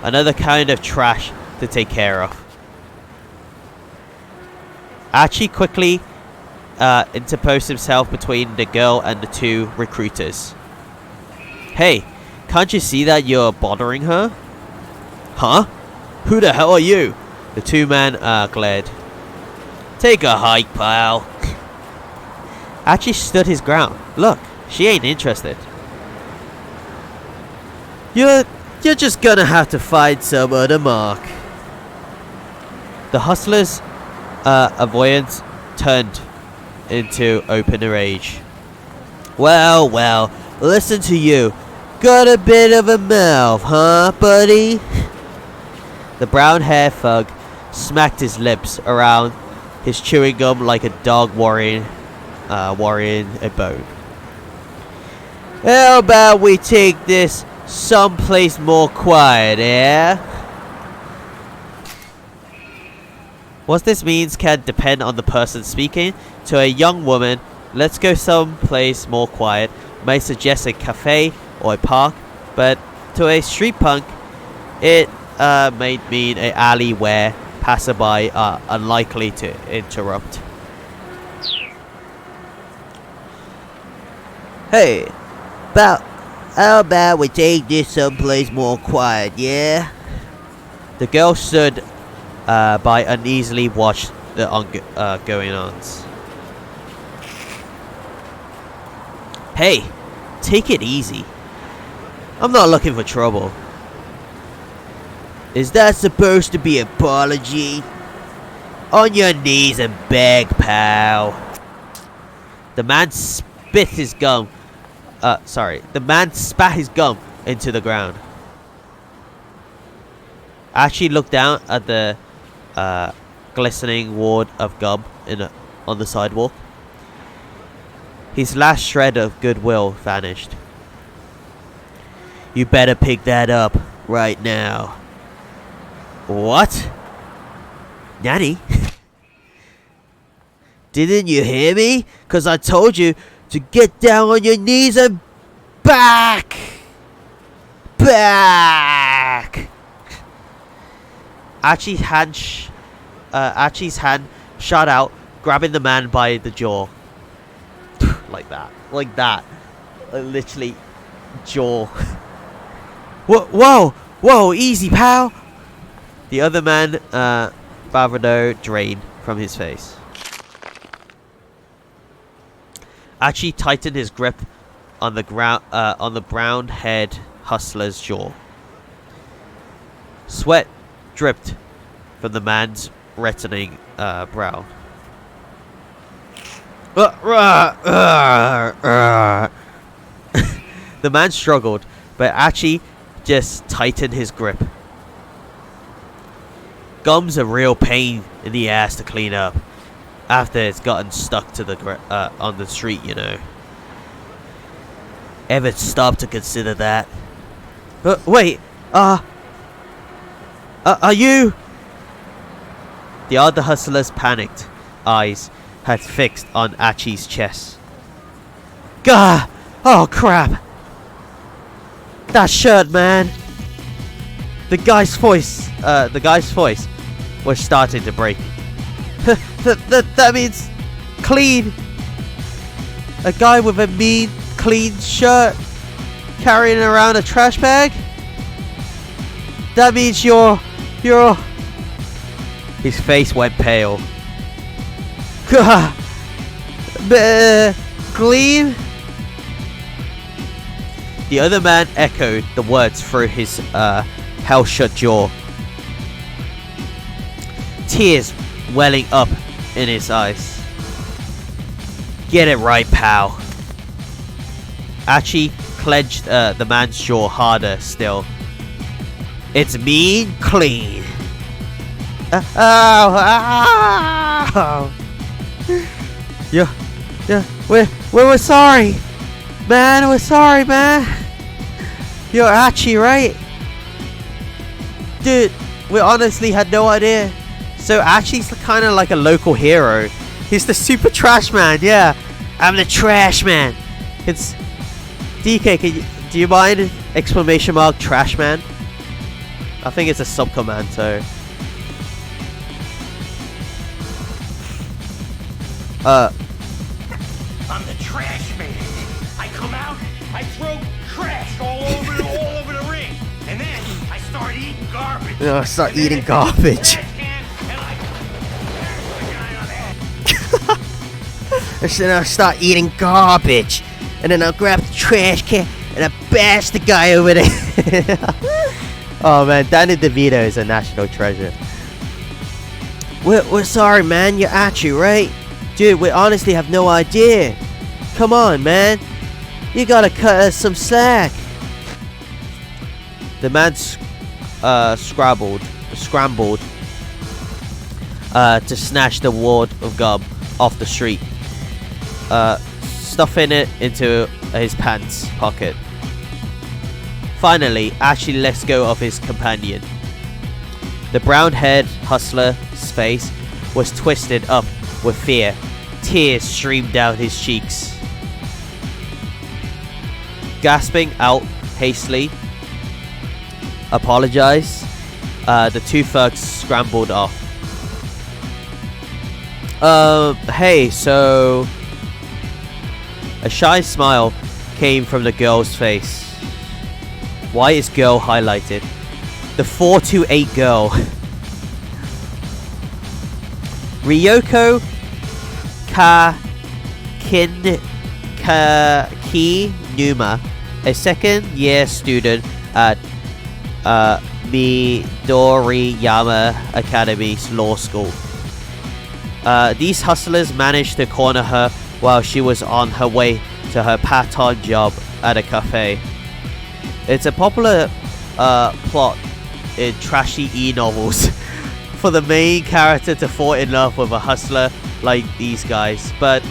Another kind of trash to take care of. Archie quickly interposed himself between the girl and the two recruiters. Hey, can't you see that you're bothering her? Huh? Who the hell are you? The two men glared. Take a hike, pal. Archie stood his ground. Look, she ain't interested. You're just gonna have to find some other mark. The hustler's avoidance turned into open rage. Well, listen to you. Got a bit of a mouth, huh, buddy? The brown-haired thug smacked his lips around his chewing gum like a dog worrying a bone. How about we take this someplace more quiet, yeah? What this means can depend on the person speaking. To a young woman, let's go someplace more quiet may suggest a cafe or a park, but to a street punk, it may mean an alley where passerby are unlikely to interrupt. Hey, how about we take this someplace more quiet, yeah? The girl stood by uneasily watched the going-ons. Hey, take it easy. I'm not looking for trouble. Is that supposed to be an apology? On your knees and beg, pal. The man spat his gum into the ground. Archie looked down at the glistening wad of gum on the sidewalk. His last shred of goodwill vanished. You better pick that up right now. What? Nanny? Didn't you hear me? 'Cause I told you to get down on your knees and back! Back! Archie's hand shot out, grabbing the man by the jaw. Like that. Literally, jaw. Whoa, easy, pal. The other man, bravado drained from his face. Archie tightened his grip on the brown-haired hustler's jaw. Sweat dripped from the man's reddening brow. The man struggled, but Archie just tightened his grip. Gum's a real pain in the ass to clean up after it's gotten stuck to the on the street, you know. Ever stop to consider that? Wait, are you? The other hustler's panicked eyes had fixed on Archie's chest. Gah! Oh crap! That shirt, man! The guy's voice was starting to break. That means clean. A guy with a mean, clean shirt carrying around a trash bag. That means you're. His face went pale. Clean. The other man echoed the words through his hell-shut jaw. Tears welling up in his eyes. Get it right, pal. Archie clenched the man's jaw harder still. It's mean clean. Yeah, we're sorry. Man, we're sorry, man. You're Archie, right? Dude, we honestly had no idea. So Archie's kind of like a local hero. He's the super trash man, yeah. I'm the trash man. It's... DK, do you mind? Exclamation mark trash man? I think it's a sub-command, so... I'm the trash man. I come out, I throw trash all over the ring, and then I start eating garbage. I start eating garbage. And then I'll start eating garbage, and then I'll grab the trash can and I bash the guy over there. Oh man, Danny DeVito is a national treasure. We're sorry, man. You're Archie, right? Dude, we honestly have no idea. Come on, man. You gotta cut us some slack. The man scrambled to snatch the wad of gum off the street, stuffing it into his pants pocket. Finally, Archie lets go of his companion. The brown-haired hustler's face was twisted up with fear. Tears streamed down his cheeks. Gasping out hastily, apologized, the two thugs scrambled off. Hey, so... A shy smile came from the girl's face. Why is girl highlighted? The 428 girl. Ryoko Kinuma, a second-year student at Midoriyama Academy's law school. These hustlers managed to corner her while she was on her way to her part-time job at a cafe. It's a popular plot in trashy e-novels for the main character to fall in love with a hustler like these guys, but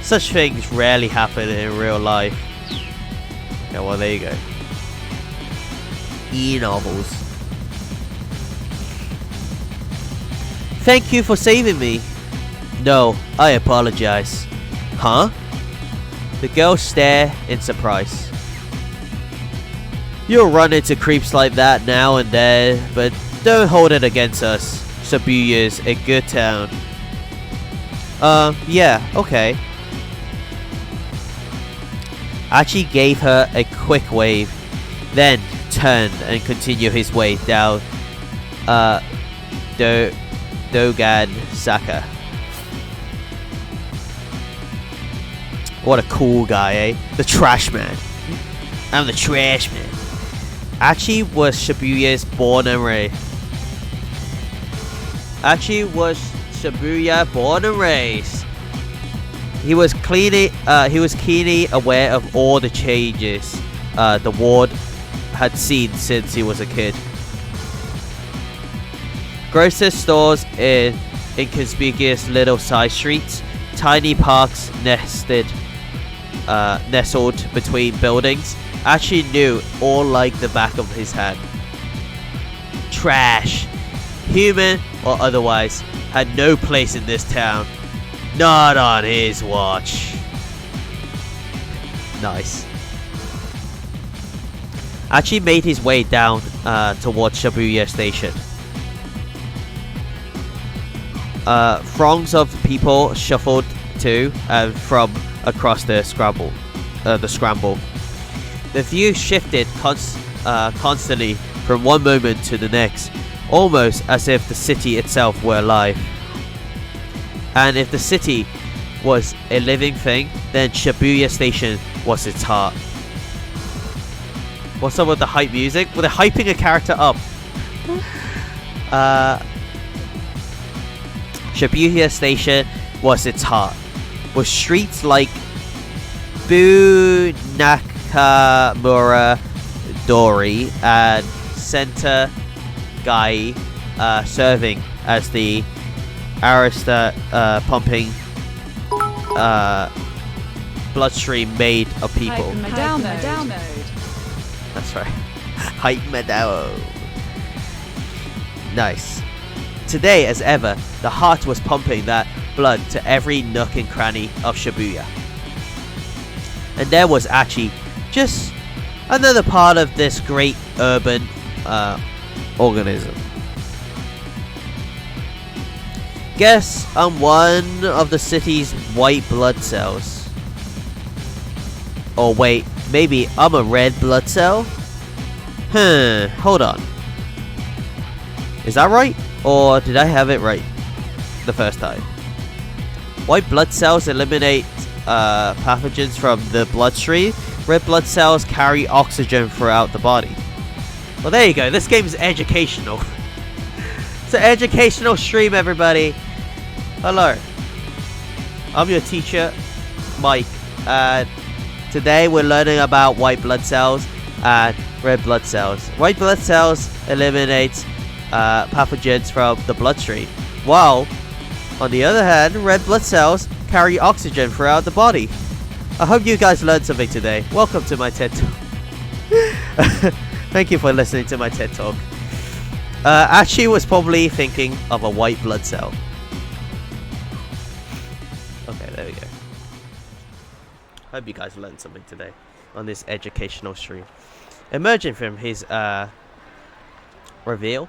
such things rarely happen in real life. Yeah, well, there you go. E-novels. Thank you for saving me. No, I apologize. Huh? The girl stared in surprise. You'll run into creeps like that now and then, but don't hold it against us. Shibuya's a good town. Yeah, okay. Archie gave her a quick wave, then turned and continued his way down Dogan Saka. What a cool guy, eh? The trash man. I'm the trash man. Archie was Shibuya's born and raised. Archie was Shibuya born and raised. He was keenly aware of all the changes the ward had seen since he was a kid. Grocery stores in inconspicuous little side streets, tiny parks nestled between buildings. Archie knew all like the back of his hand. Trash, human or otherwise, had no place in this town. Not on his watch. Nice. Archie made his way down towards Shibuya Station. Throngs of people shuffled to and from across the scramble. The view shifted constantly from one moment to the next, almost as if the city itself were alive. And if the city was a living thing, then Shibuya Station was its heart. What's up with the hype music? Well, they're hyping a character up. Shibuya Station was its heart, with streets like Nakamura Dori and Center Gai serving as the arista pumping bloodstream made of people. That's right. Hype Madao. Nice. Today, as ever, the heart was pumping that blood to every nook and cranny of Shibuya. And there was Archie, just another part of this great urban organism. Guess I'm one of the city's white blood cells. Or wait, maybe I'm a red blood cell? Hold on. Is that right? Or did I have it right the first time? White blood cells eliminate pathogens from the bloodstream. Red blood cells carry oxygen throughout the body. Well, there you go. This game is educational. It's an educational stream, everybody. Hello. I'm your teacher, Mike. Today we're learning about white blood cells and red blood cells. White blood cells eliminate pathogens from the bloodstream, while on the other hand, red blood cells carry oxygen throughout the body. I hope you guys learned something today. Welcome to my TED Talk. Thank you for listening to my TED Talk. Achi was probably thinking of a white blood cell. Okay, there we go. Hope you guys learned something today on this educational stream. Emerging from his reverie,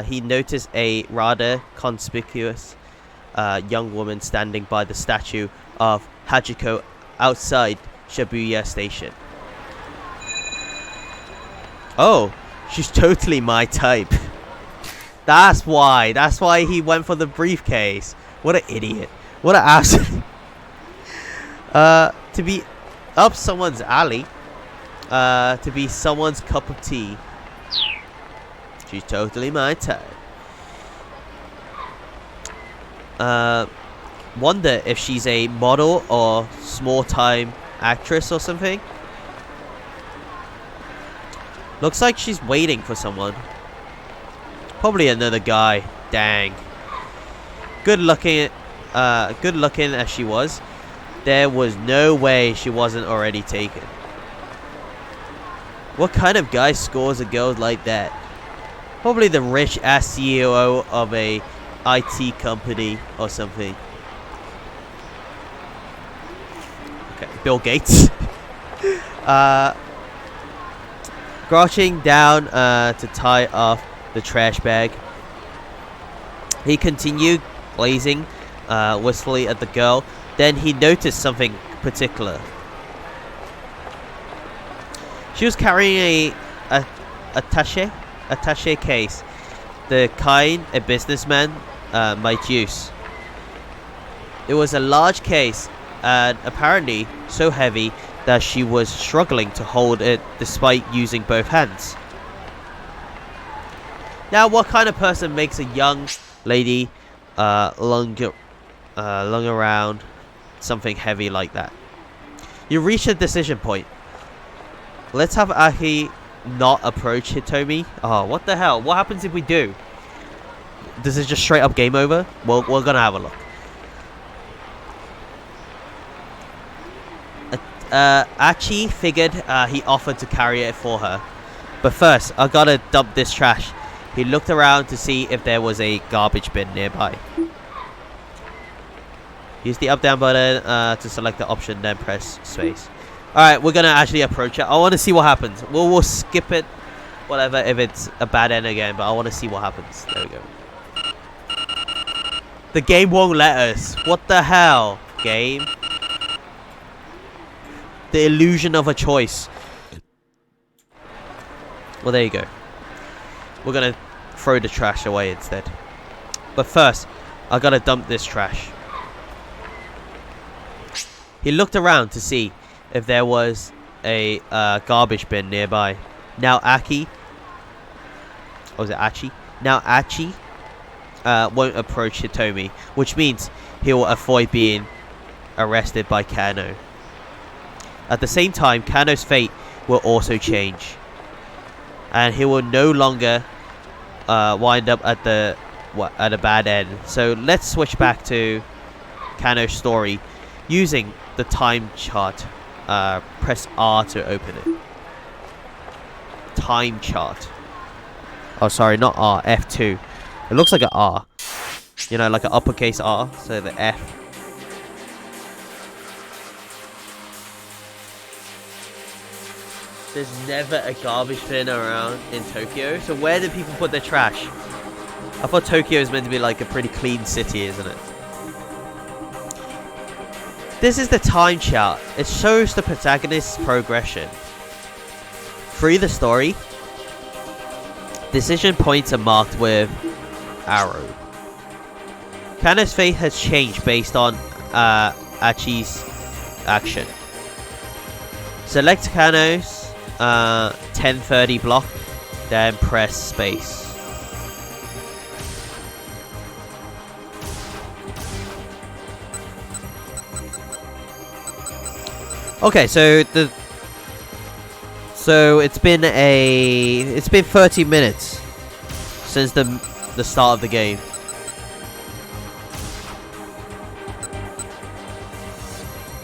he noticed a rather conspicuous young woman standing by the statue of Hachiko outside Shibuya Station. Oh, she's totally my type. That's why he went for the briefcase. What an idiot. What an ass. To be up someone's alley. To be someone's cup of tea. She's totally my type. Wonder if she's a model or small-time actress or something. Looks like she's waiting for someone. Probably another guy. Dang. Good looking as she was, there was no way she wasn't already taken. What kind of guy scores a girl like that? Probably the rich ass CEO of a IT company or something. Okay, Bill Gates. Crouching down to tie off the trash bag, he continued gazing wistfully at the girl. Then he noticed something particular. She was carrying a attaché case, the kind a businessman might use. It was a large case and apparently so heavy that she was struggling to hold it despite using both hands. Now, what kind of person makes a young lady lung around something heavy like that? You reach a decision point. Let's have Aki not approach Hitomi. Oh, what the hell? What happens if we do? This is just straight up game over? Well, we're gonna have a look. Achi figured he offered to carry it for her. But first, I gotta dump this trash. He looked around to see if there was a garbage bin nearby. Use the up-down button to select the option, then press space. Alright, we're gonna actually approach it. I want to see what happens. We'll skip it, whatever, if it's a bad end again, but I want to see what happens. There we go. The game won't let us. What the hell, game? The illusion of a choice. Well, there you go. We're gonna throw the trash away instead. But first, I gotta dump this trash. He looked around to see if there was a garbage bin nearby. Now Aki, or was it Achi? Now Achi won't approach Hitomi, which means he will avoid being arrested by Kano. At the same time, Kano's fate will also change, and he will no longer wind up at a bad end. So let's switch back to Kano's story using the time chart. Press R to open it. Time chart. Oh, sorry, not R. F2. It looks like an R. You know, like an uppercase R. So the F. There's never a garbage bin around in Tokyo. So where do people put their trash? I thought Tokyo is meant to be like a pretty clean city, isn't it? This is the time chart. It shows the protagonist's progression. Through the story, decision points are marked with arrow. Kano's fate has changed based on Achi's action. Select Kano's 1030 block, then press space. Okay, so it's been 30 minutes since the start of the game.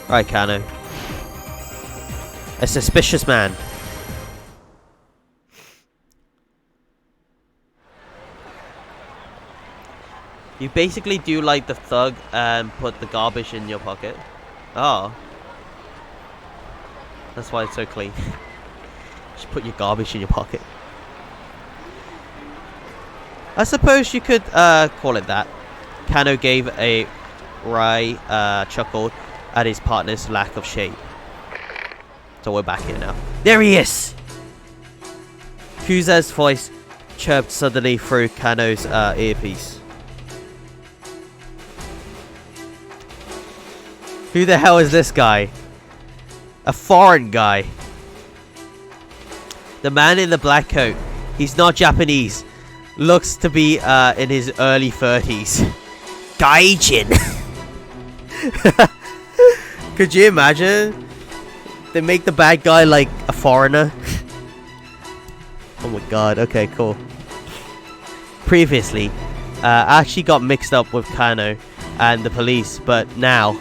Right, Kano. A suspicious man. You basically do like the thug and put the garbage in your pocket. Oh. That's why it's so clean. Just put your garbage in your pocket. I suppose you could call it that. Kano gave a wry chuckle at his partner's lack of shape. So we're back here now. There he is! Kuza's voice chirped suddenly through Kano's earpiece. Who the hell is this guy? A foreign guy. The man in the black coat. He's not Japanese. Looks to be in his early 30s. Gaijin. Could you imagine? They make the bad guy like a foreigner. Oh my god. Okay, cool. Previously, Achi got mixed up with Kano and the police, but now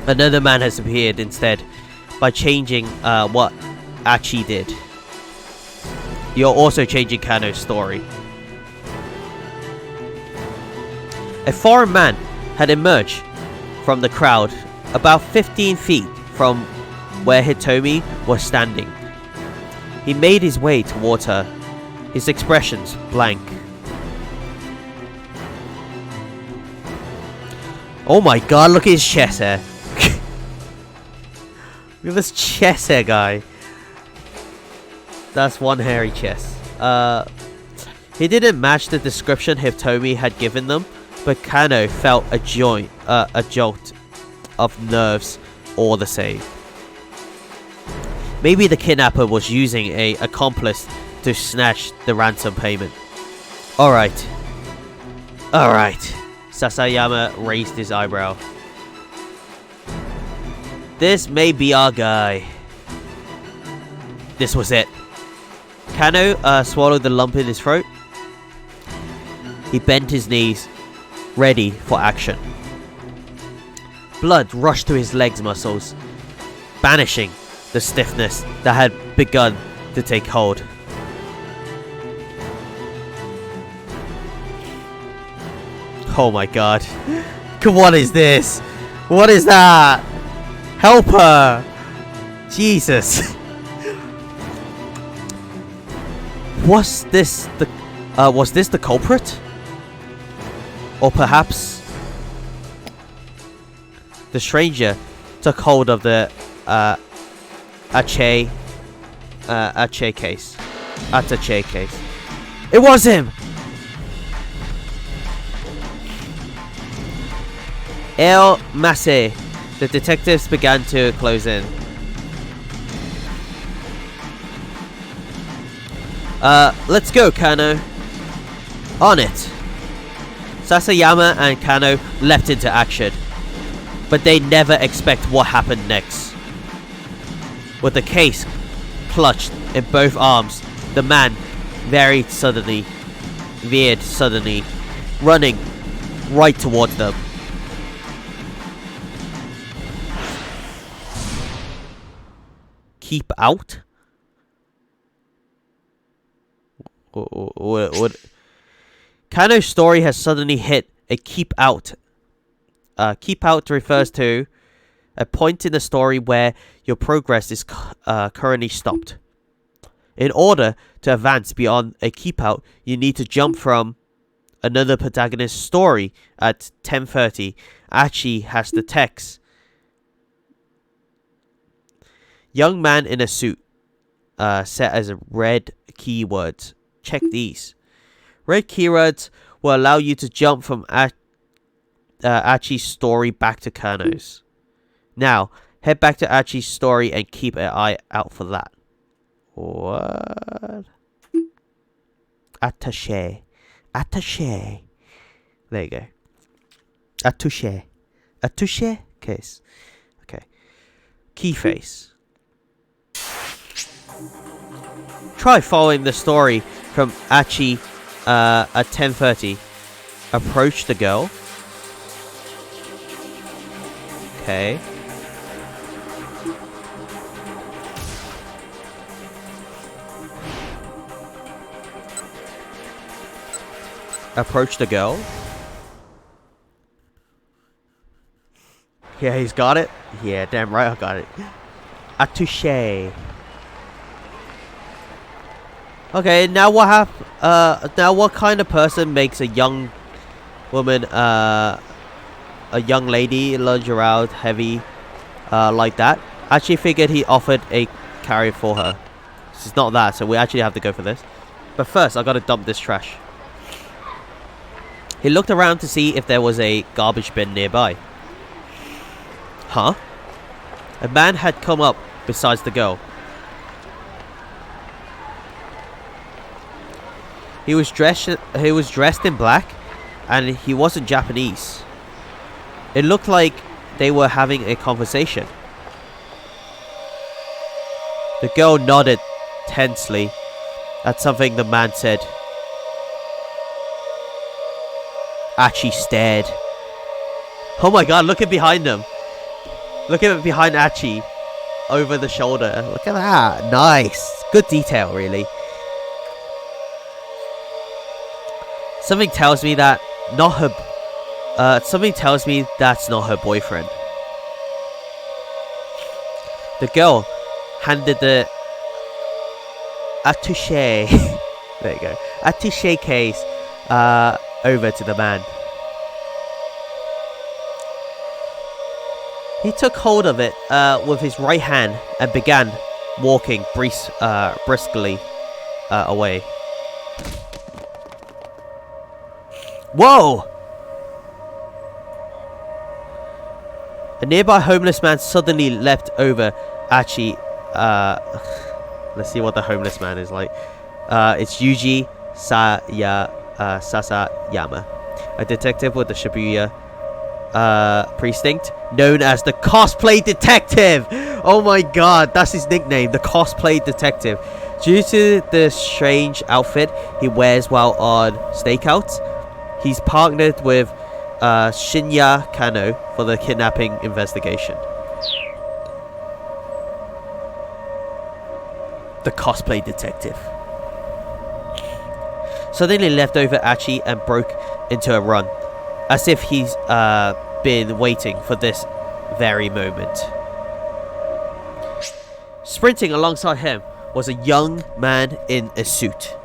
another man has appeared instead by changing what Achi did. You're also changing Kano's story. A foreign man had emerged from the crowd about 15 feet from where Hitomi was standing. He made his way towards her, his expressions blank. Oh my god, look at his chest hair. Look at this chest hair guy. That's one hairy chest. He didn't match the description Hitomi had given them, but Kano felt a jolt of nerves all the same. Maybe the kidnapper was using an accomplice to snatch the ransom payment. Alright. Alright. Sasayama raised his eyebrow. This may be our guy. This was it. Kano swallowed the lump in his throat. He bent his knees, ready for action. Blood rushed to his legs muscles, banishing the stiffness that had begun to take hold. Oh my god. What is this? What is that? Help her! Jesus. Was this the culprit? Or perhaps the stranger took hold of the Attache case. Attache case. It was him! El Masse. The detectives began to close in. Let's go, Kano. On it. Sasayama and Kano leapt into action, but they never expect what happened next. With the case clutched in both arms, the man veered suddenly, running right towards them. Keep out? What? Kano's story has suddenly hit a keep out. Keep out refers to a point in the story where your progress is currently stopped. In order to advance beyond a keep out, you need to jump from another protagonist's story at 10:30. Achi has the text. Young man in a suit, set as red keywords. Check these. Red keywords will allow you to jump from Achi's story back to Kano's. Now, head back to Achi's story and keep an eye out for that. What? Attaché. Attaché. There you go. Attaché. Attaché case. Okay. Key face. Try following the story from Achi at 10:30. Approach the girl. Okay. approach the girl. Yeah, he's got it. Yeah, damn right I got it. A touche. Okay, now what kind of person makes a young woman, a young lady lunge around heavy, like that? I actually figured he offered a carry for her. It's not that, so we actually have to go for this. But first, I gotta dump this trash. He looked around to see if there was a garbage bin nearby. Huh? A man had come up besides the girl. He was dressed in black, and he wasn't Japanese. It looked like they were having a conversation. The girl nodded tensely at something the man said. Achi stared. Oh my god, look at behind them. Look at behind Achi. Over the shoulder. Look at that. Nice. Good detail, really. Something tells me that something tells me that's not her boyfriend. The girl handed the attaché there you go, attaché case over to the man. He took hold of it with his right hand and began walking briskly away. Whoa! A nearby homeless man suddenly leapt over Achi. Let's see what the homeless man is like. It's Yuji Sasayama, a detective with the Shibuya precinct, known as the Cosplay Detective. Oh my god, that's his nickname, the Cosplay Detective. Due to the strange outfit he wears while on stakeouts, he's partnered with Shinya Kano for the kidnapping investigation. The Cosplay Detective suddenly left over Achi and broke into a run, as if he's been waiting for this very moment. Sprinting alongside him was a young man in a suit.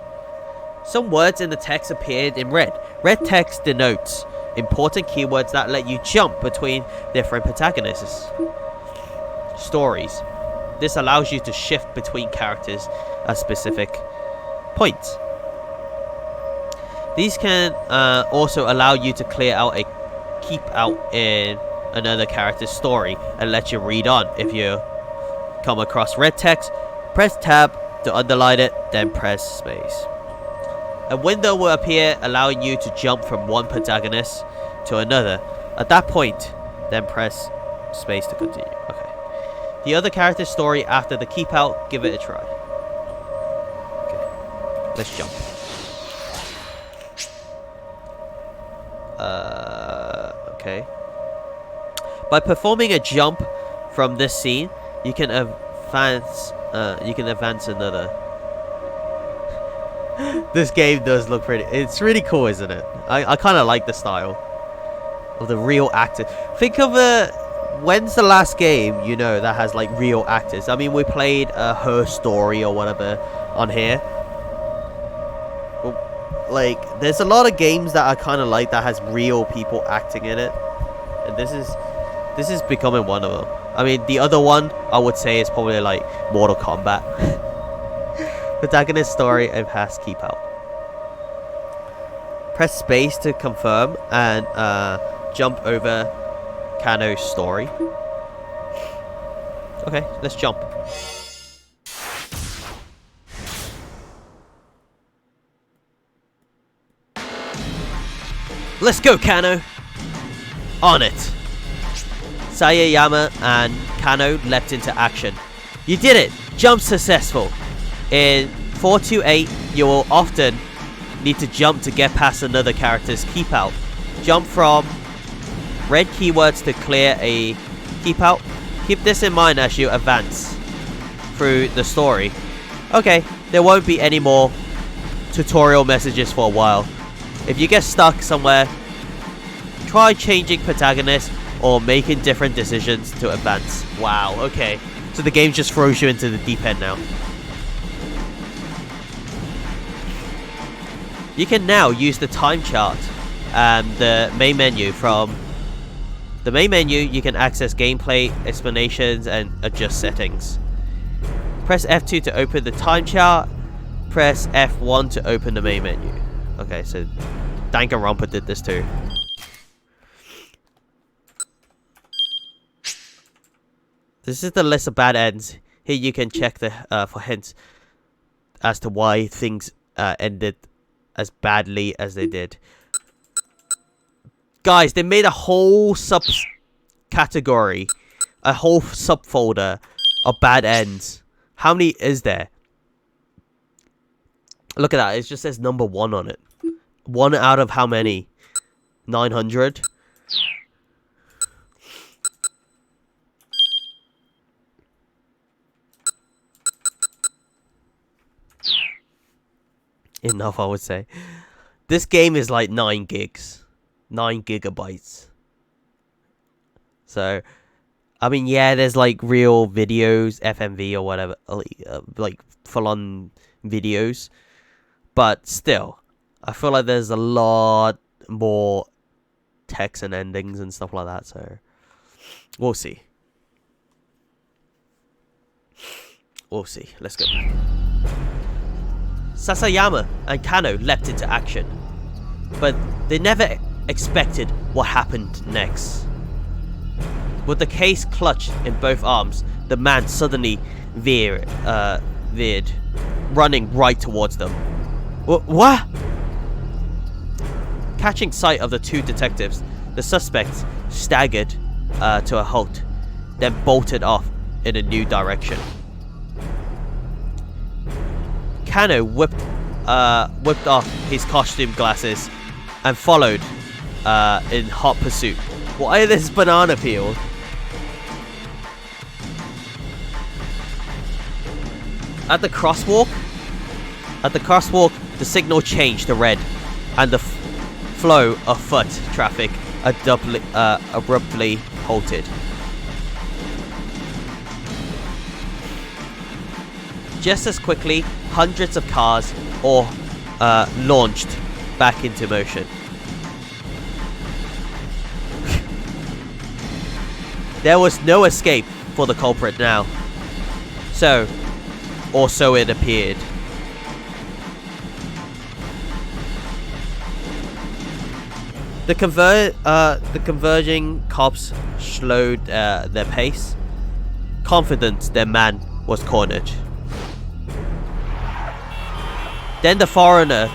Some words in the text appeared in red. Red text denotes important keywords that let you jump between different protagonists' stories. This allows you to shift between characters at specific points. These can also allow you to clear out a keep out in another character's story and let you read on. If you come across red text, press tab to underline it, then press space. A window will appear allowing you to jump from one protagonist to another. At that point, then press space to continue. Okay. The other character's story after the keep out, give it a try. Okay. Let's jump. Okay. By performing a jump from this scene, you can advance another. This game does look pretty. It's really cool, isn't it? I kind of like the style of the real actor. Think of when's the last game that has like real actors? I mean, we played Her Story or whatever on here. Like, there's a lot of games that I kind of like that has real people acting in it, and this is becoming one of them. I mean, the other one I would say is probably like Mortal Kombat. Protagonist story and past keep out. Press space to confirm and jump over Kano's story. Okay, let's jump. Let's go, Kano! On it! Sayayama and Kano leapt into action. You did it! Jump successful! In 428, you will often need to jump to get past another character's keep out. Jump from red keywords to clear a keep out. Keep this in mind as you advance through the story. Okay, there won't be any more tutorial messages for a while. If you get stuck somewhere, try changing protagonist or making different decisions to advance. Wow, okay. So the game just throws you into the deep end now. You can now use the time chart and the main menu. From the main menu, you can access gameplay, explanations, and adjust settings. Press F2 to open the time chart. Press F1 to open the main menu. Okay, so Danganronpa did this too. This is the list of bad ends. Here you can check the for hints as to why things ended as badly as they did. Guys, they made a whole subcategory, a whole subfolder of bad ends. How many is there? Look at that. It just says number 1 on it. 1 out of how many? 900? Enough, I would say. This game is like 9 gigs. 9 gigabytes. So, I mean, yeah, there's like real videos, FMV or whatever, like full-on videos. But still, I feel like there's a lot more text and endings and stuff like that. So, we'll see. We'll see. Let's go. Sasayama and Kano leapt into action, but they never expected what happened next. With the case clutched in both arms, the man suddenly veered, running right towards them. What? Catching sight of the 2 detectives, the suspects staggered to a halt, then bolted off in a new direction. Kano whipped off his costume glasses and followed in hot pursuit. Why this banana peel? At the crosswalk, the signal changed to red, and the flow of foot traffic abruptly halted. Just as quickly, hundreds of cars launched back into motion. There was no escape for the culprit now. So it appeared. The converging cops slowed their pace, confident their man was cornered. Then the foreigner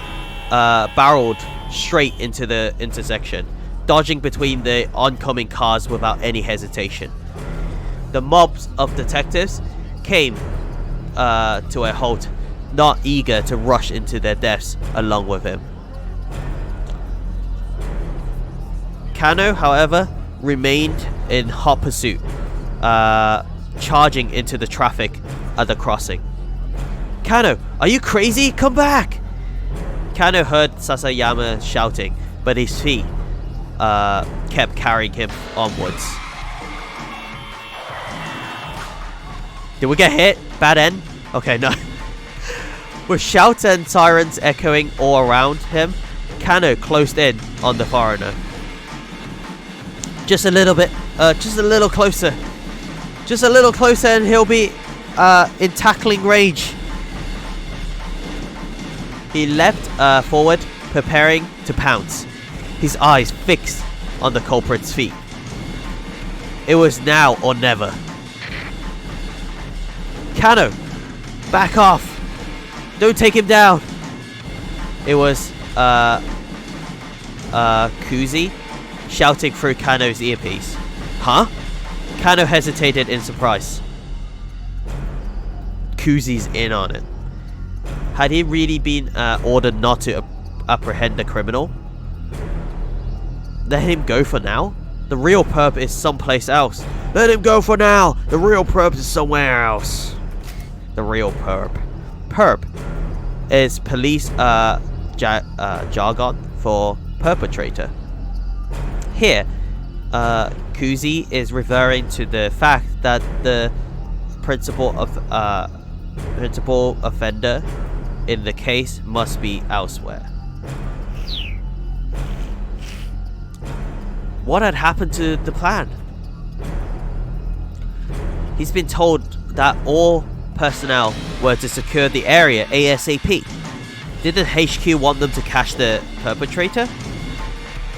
barreled straight into the intersection, dodging between the oncoming cars without any hesitation. The mobs of detectives came to a halt, not eager to rush into their deaths along with him. Kano, however, remained in hot pursuit, charging into the traffic at the crossing. Kano, are you crazy? Come back! Kano heard Sasayama shouting, but his feet kept carrying him onwards. Did we get hit? Bad end? Okay, no. With shouts and sirens echoing all around him, Kano closed in on the foreigner. Just a little bit, just a little closer. Just a little closer and he'll be in tackling range. He leapt forward, preparing to pounce, his eyes fixed on the culprit's feet. It was now or never. Kano, back off! Don't take him down! It was Kuzi shouting through Kano's earpiece. Huh? Kano hesitated in surprise. Kuzi's in on it. Had he really been ordered not to apprehend the criminal? Let him go for now? The real perp is someplace else. Let him go for now! The real perp is somewhere else. The real perp. Perp is police jargon for perpetrator. Here, Kuzi is referring to the fact that the principal offender in the case must be elsewhere. What had happened to the plan? He's been told that all personnel were to secure the area ASAP. Did the HQ want them to catch the perpetrator?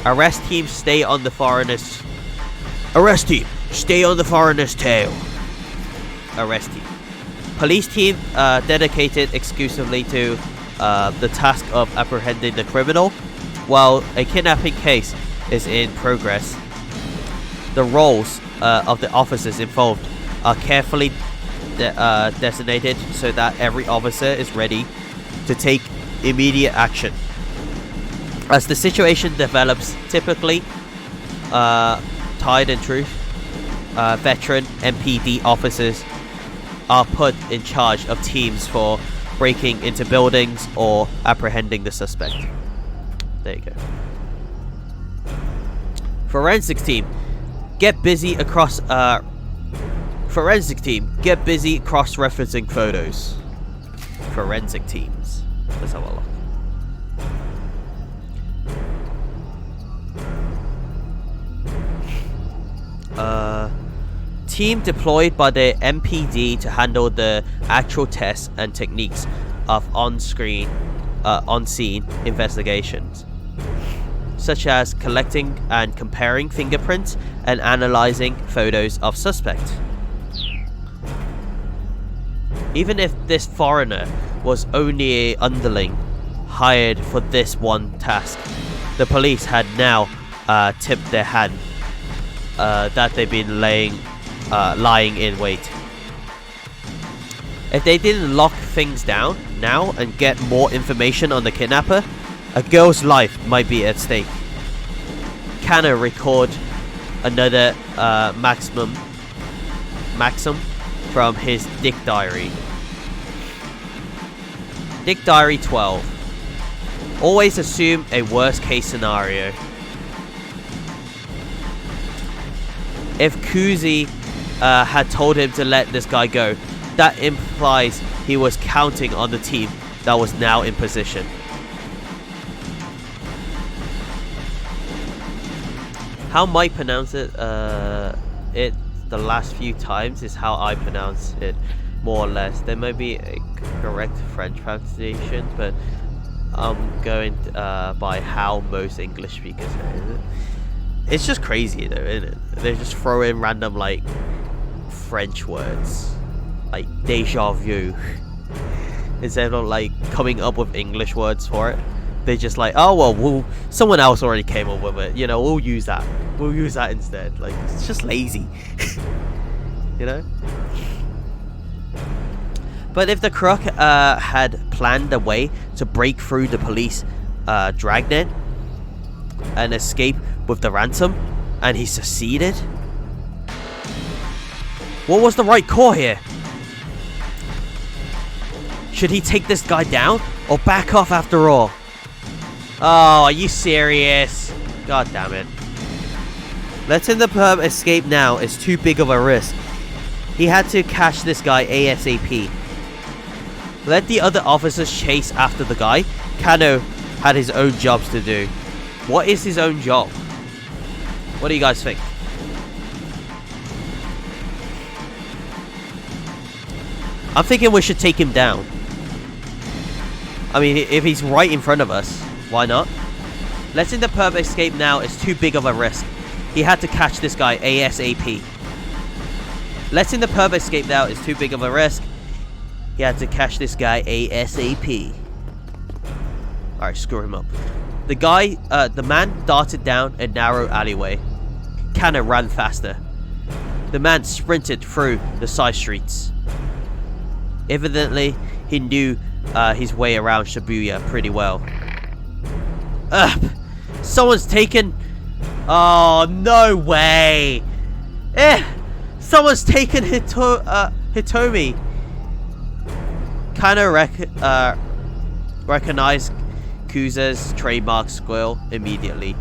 Arrest team, stay on the foreigner's tail. Arrest team. Police team dedicated exclusively to the task of apprehending the criminal, while a kidnapping case is in progress. The roles of the officers involved are carefully designated so that every officer is ready to take immediate action. As the situation develops, typically, Tide and Truth, veteran MPD officers are put in charge of teams for breaking into buildings or apprehending the suspect. There you go. Forensics team, get busy cross-referencing photos. Forensic teams. Let's have a look. Team deployed by the MPD to handle the actual tests and techniques of on-scene investigations, such as collecting and comparing fingerprints and analyzing photos of suspects. Even if this foreigner was only an underling hired for this one task, the police had now tipped their hand that they've been lying in wait. If they didn't lock things down now and get more information on the kidnapper, a girl's life might be at stake. Kanna record another maxim from his Dick Diary. Dick Diary 12. Always assume a worst case scenario. If Kuzi had told him to let this guy go, that implies he was counting on the team that was now in position. How Mike pronounce it, the last few times is how I pronounce it, more or less. There may be a correct French pronunciation, but I'm going by how most English speakers say it. It's just crazy though, isn't it? They just throw in random like French words, like deja vu, instead of like coming up with English words for it. They just like, oh well, someone else already came up with it, you know, we'll use that instead. Like, it's just lazy. You know. But if the crook had planned a way to break through the police dragnet and escape with the ransom, and he succeeded, what was the right call here? Should he take this guy down or back off after all? Oh, are you serious? God damn it. Letting the perp escape now is too big of a risk. He had to catch this guy ASAP. Let the other officers chase after the guy. Kano had his own jobs to do. What is his own job? What do you guys think? I'm thinking we should take him down. I mean, if he's right in front of us, why not? Letting the perp escape now is too big of a risk. He had to catch this guy ASAP. Letting the perp escape now is too big of a risk. He had to catch this guy ASAP. Alright, screw him up. The man darted down a narrow alleyway. Kanna ran faster. The man sprinted through the side streets. Evidently, he knew his way around Shibuya pretty well. Ugh! Someone's taken... Oh, no way! Someone's taken Hitomi! Kanna recognized Yakuza's trademark squeal immediately.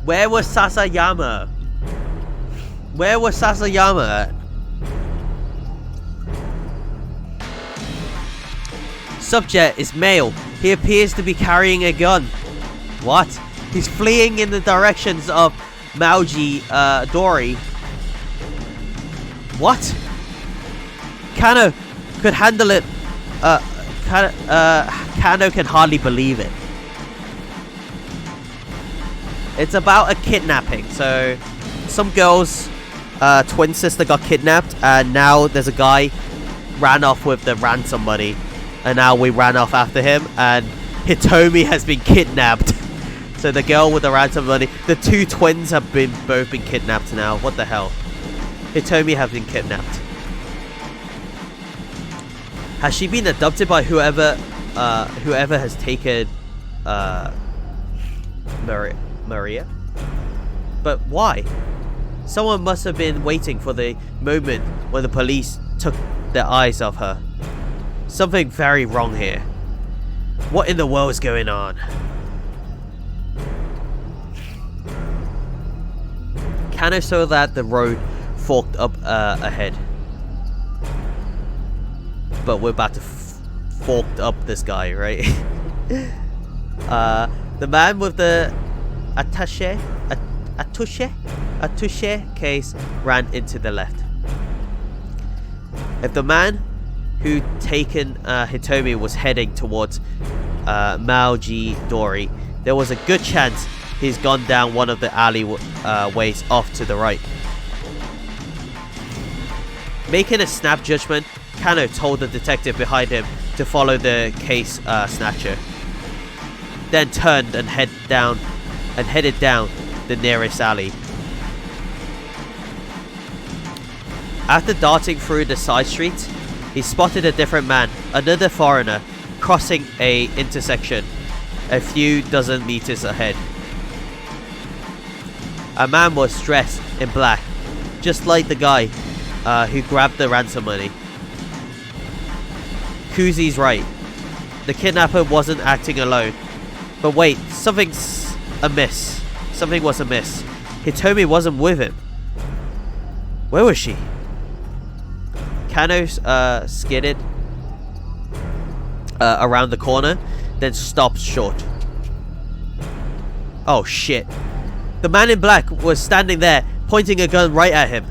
Where was Sasayama? Where was Sasayama at? Subject is male. He appears to be carrying a gun. What? He's fleeing in the directions of Mauji Dori. What? Kano could handle it. Kano can hardly believe it. It's about a kidnapping. So, some girl's twin sister got kidnapped, and now there's a guy ran off with the ransom money, and now we ran off after him, and Hitomi has been kidnapped. So the girl with the ransom money, the two twins have both been kidnapped now. What the hell? Hitomi has been kidnapped. Has she been adopted by whoever has taken Maria? But why? Someone must have been waiting for the moment when the police took their eyes off her. Something very wrong here. What in the world is going on? Kano saw that the road forked up ahead. But we're about to forked up this guy, right? The man with the attaché case ran into the left. If the man who taken Hitomi was heading towards Mauji Dori, there was a good chance he's gone down one of the ways off to the right. Making a snap judgment, Kano told the detective behind him to follow the case snatcher, then turned and headed down the nearest alley. After darting through the side streets, he spotted a different man, another foreigner, crossing a intersection a few dozen meters ahead. A man was dressed in black, just like the guy who grabbed the ransom money. Kuzi's right. The kidnapper wasn't acting alone. But wait, something's amiss. Something was amiss. Hitomi wasn't with him. Where was she? Kano skidded around the corner, then stopped short. Oh shit. The man in black was standing there, pointing a gun right at him.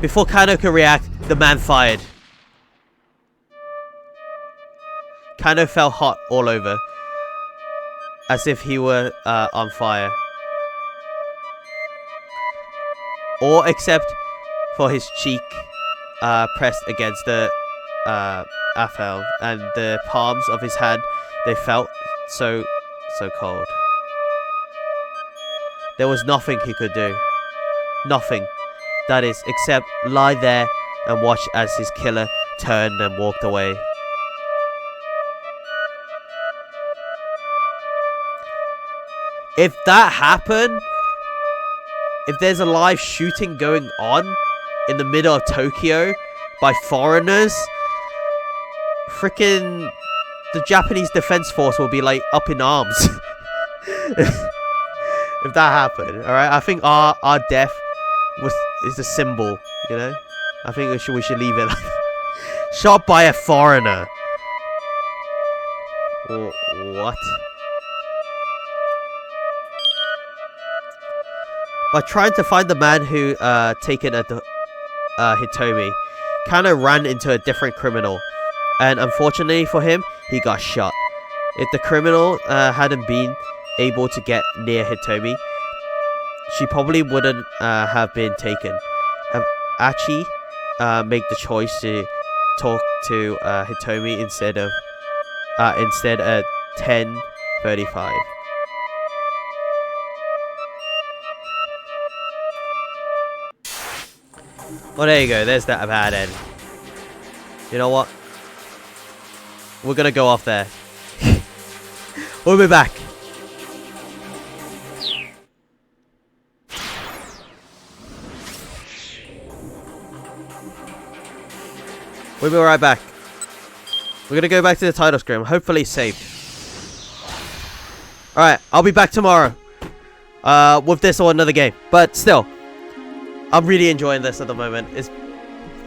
Before Kano could react, the man fired. Kano felt hot all over, as if he were on fire. All except for his cheek pressed against the asphalt, and the palms of his hand, they felt so cold. There was nothing he could do. Nothing, that is, except lie there and watch as his killer turned and walked away. If that happened, if there's a live shooting going on in the middle of Tokyo by foreigners, freaking the Japanese Defense Force will be like up in arms. If that happened, alright? I think our death is a symbol, you know? I think we should leave it like that. Shot by a foreigner. What? By trying to find the man who taken Hitomi, Kano ran into a different criminal, and unfortunately for him, he got shot. If the criminal hadn't been able to get near Hitomi, she probably wouldn't have been taken. Have Achi make the choice to talk to Hitomi instead at 10:35. Well, there you go. There's that bad end. You know what? We're gonna go off there. We'll be back. We'll be right back. We're gonna go back to the title screen. Hopefully saved. Alright, I'll be back tomorrow. With this or another game. But still, I'm really enjoying this at the moment. It's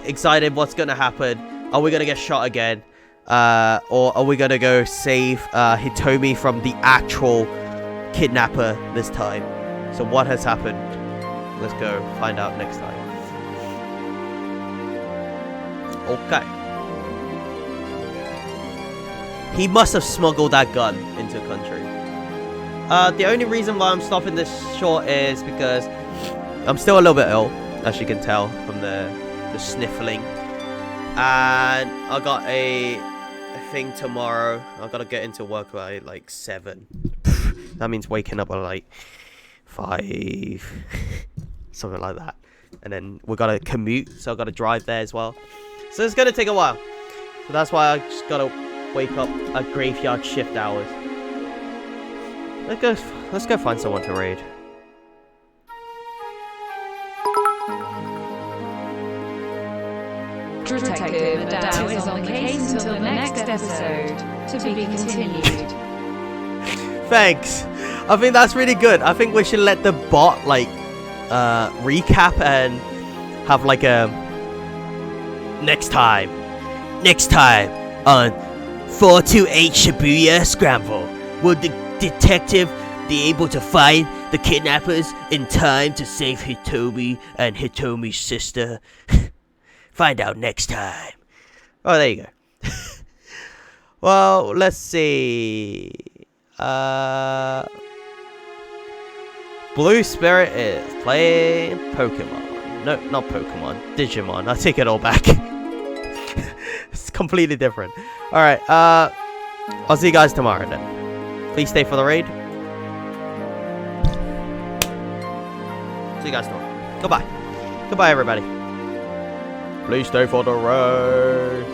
excited what's going to happen. Are we going to get shot again? Or are we going to go save Hitomi from the actual kidnapper this time? So what has happened? Let's go find out next time. Okay. He must have smuggled that gun into the country. The only reason why I'm stopping this short is because I'm still a little bit ill, as you can tell from the sniffling. And I got a thing tomorrow. I gotta get into work by like 7. That means waking up at like 5, something like that. And then we gotta commute, so I gotta drive there as well. So it's gonna take a while. So that's why I just gotta wake up at graveyard shift hours. Let's go find someone to raid. Detective Adao is on the case until the next episode. To be continued. Thanks. I think that's really good. I think we should let the bot like recap and have like a next time on 428 Shibuya Scramble. Will the detective be able to find the kidnappers in time to save Hitomi and Hitomi's sister? Find out next time. Oh, there you go. Well, let's see. Blue Spirit is playing Pokemon. No, not Pokemon. Digimon. I take it all back. It's completely different. Alright, I'll see you guys tomorrow then. Please stay for the raid. See you guys tomorrow. Goodbye. Goodbye, everybody. Please stay for the raid.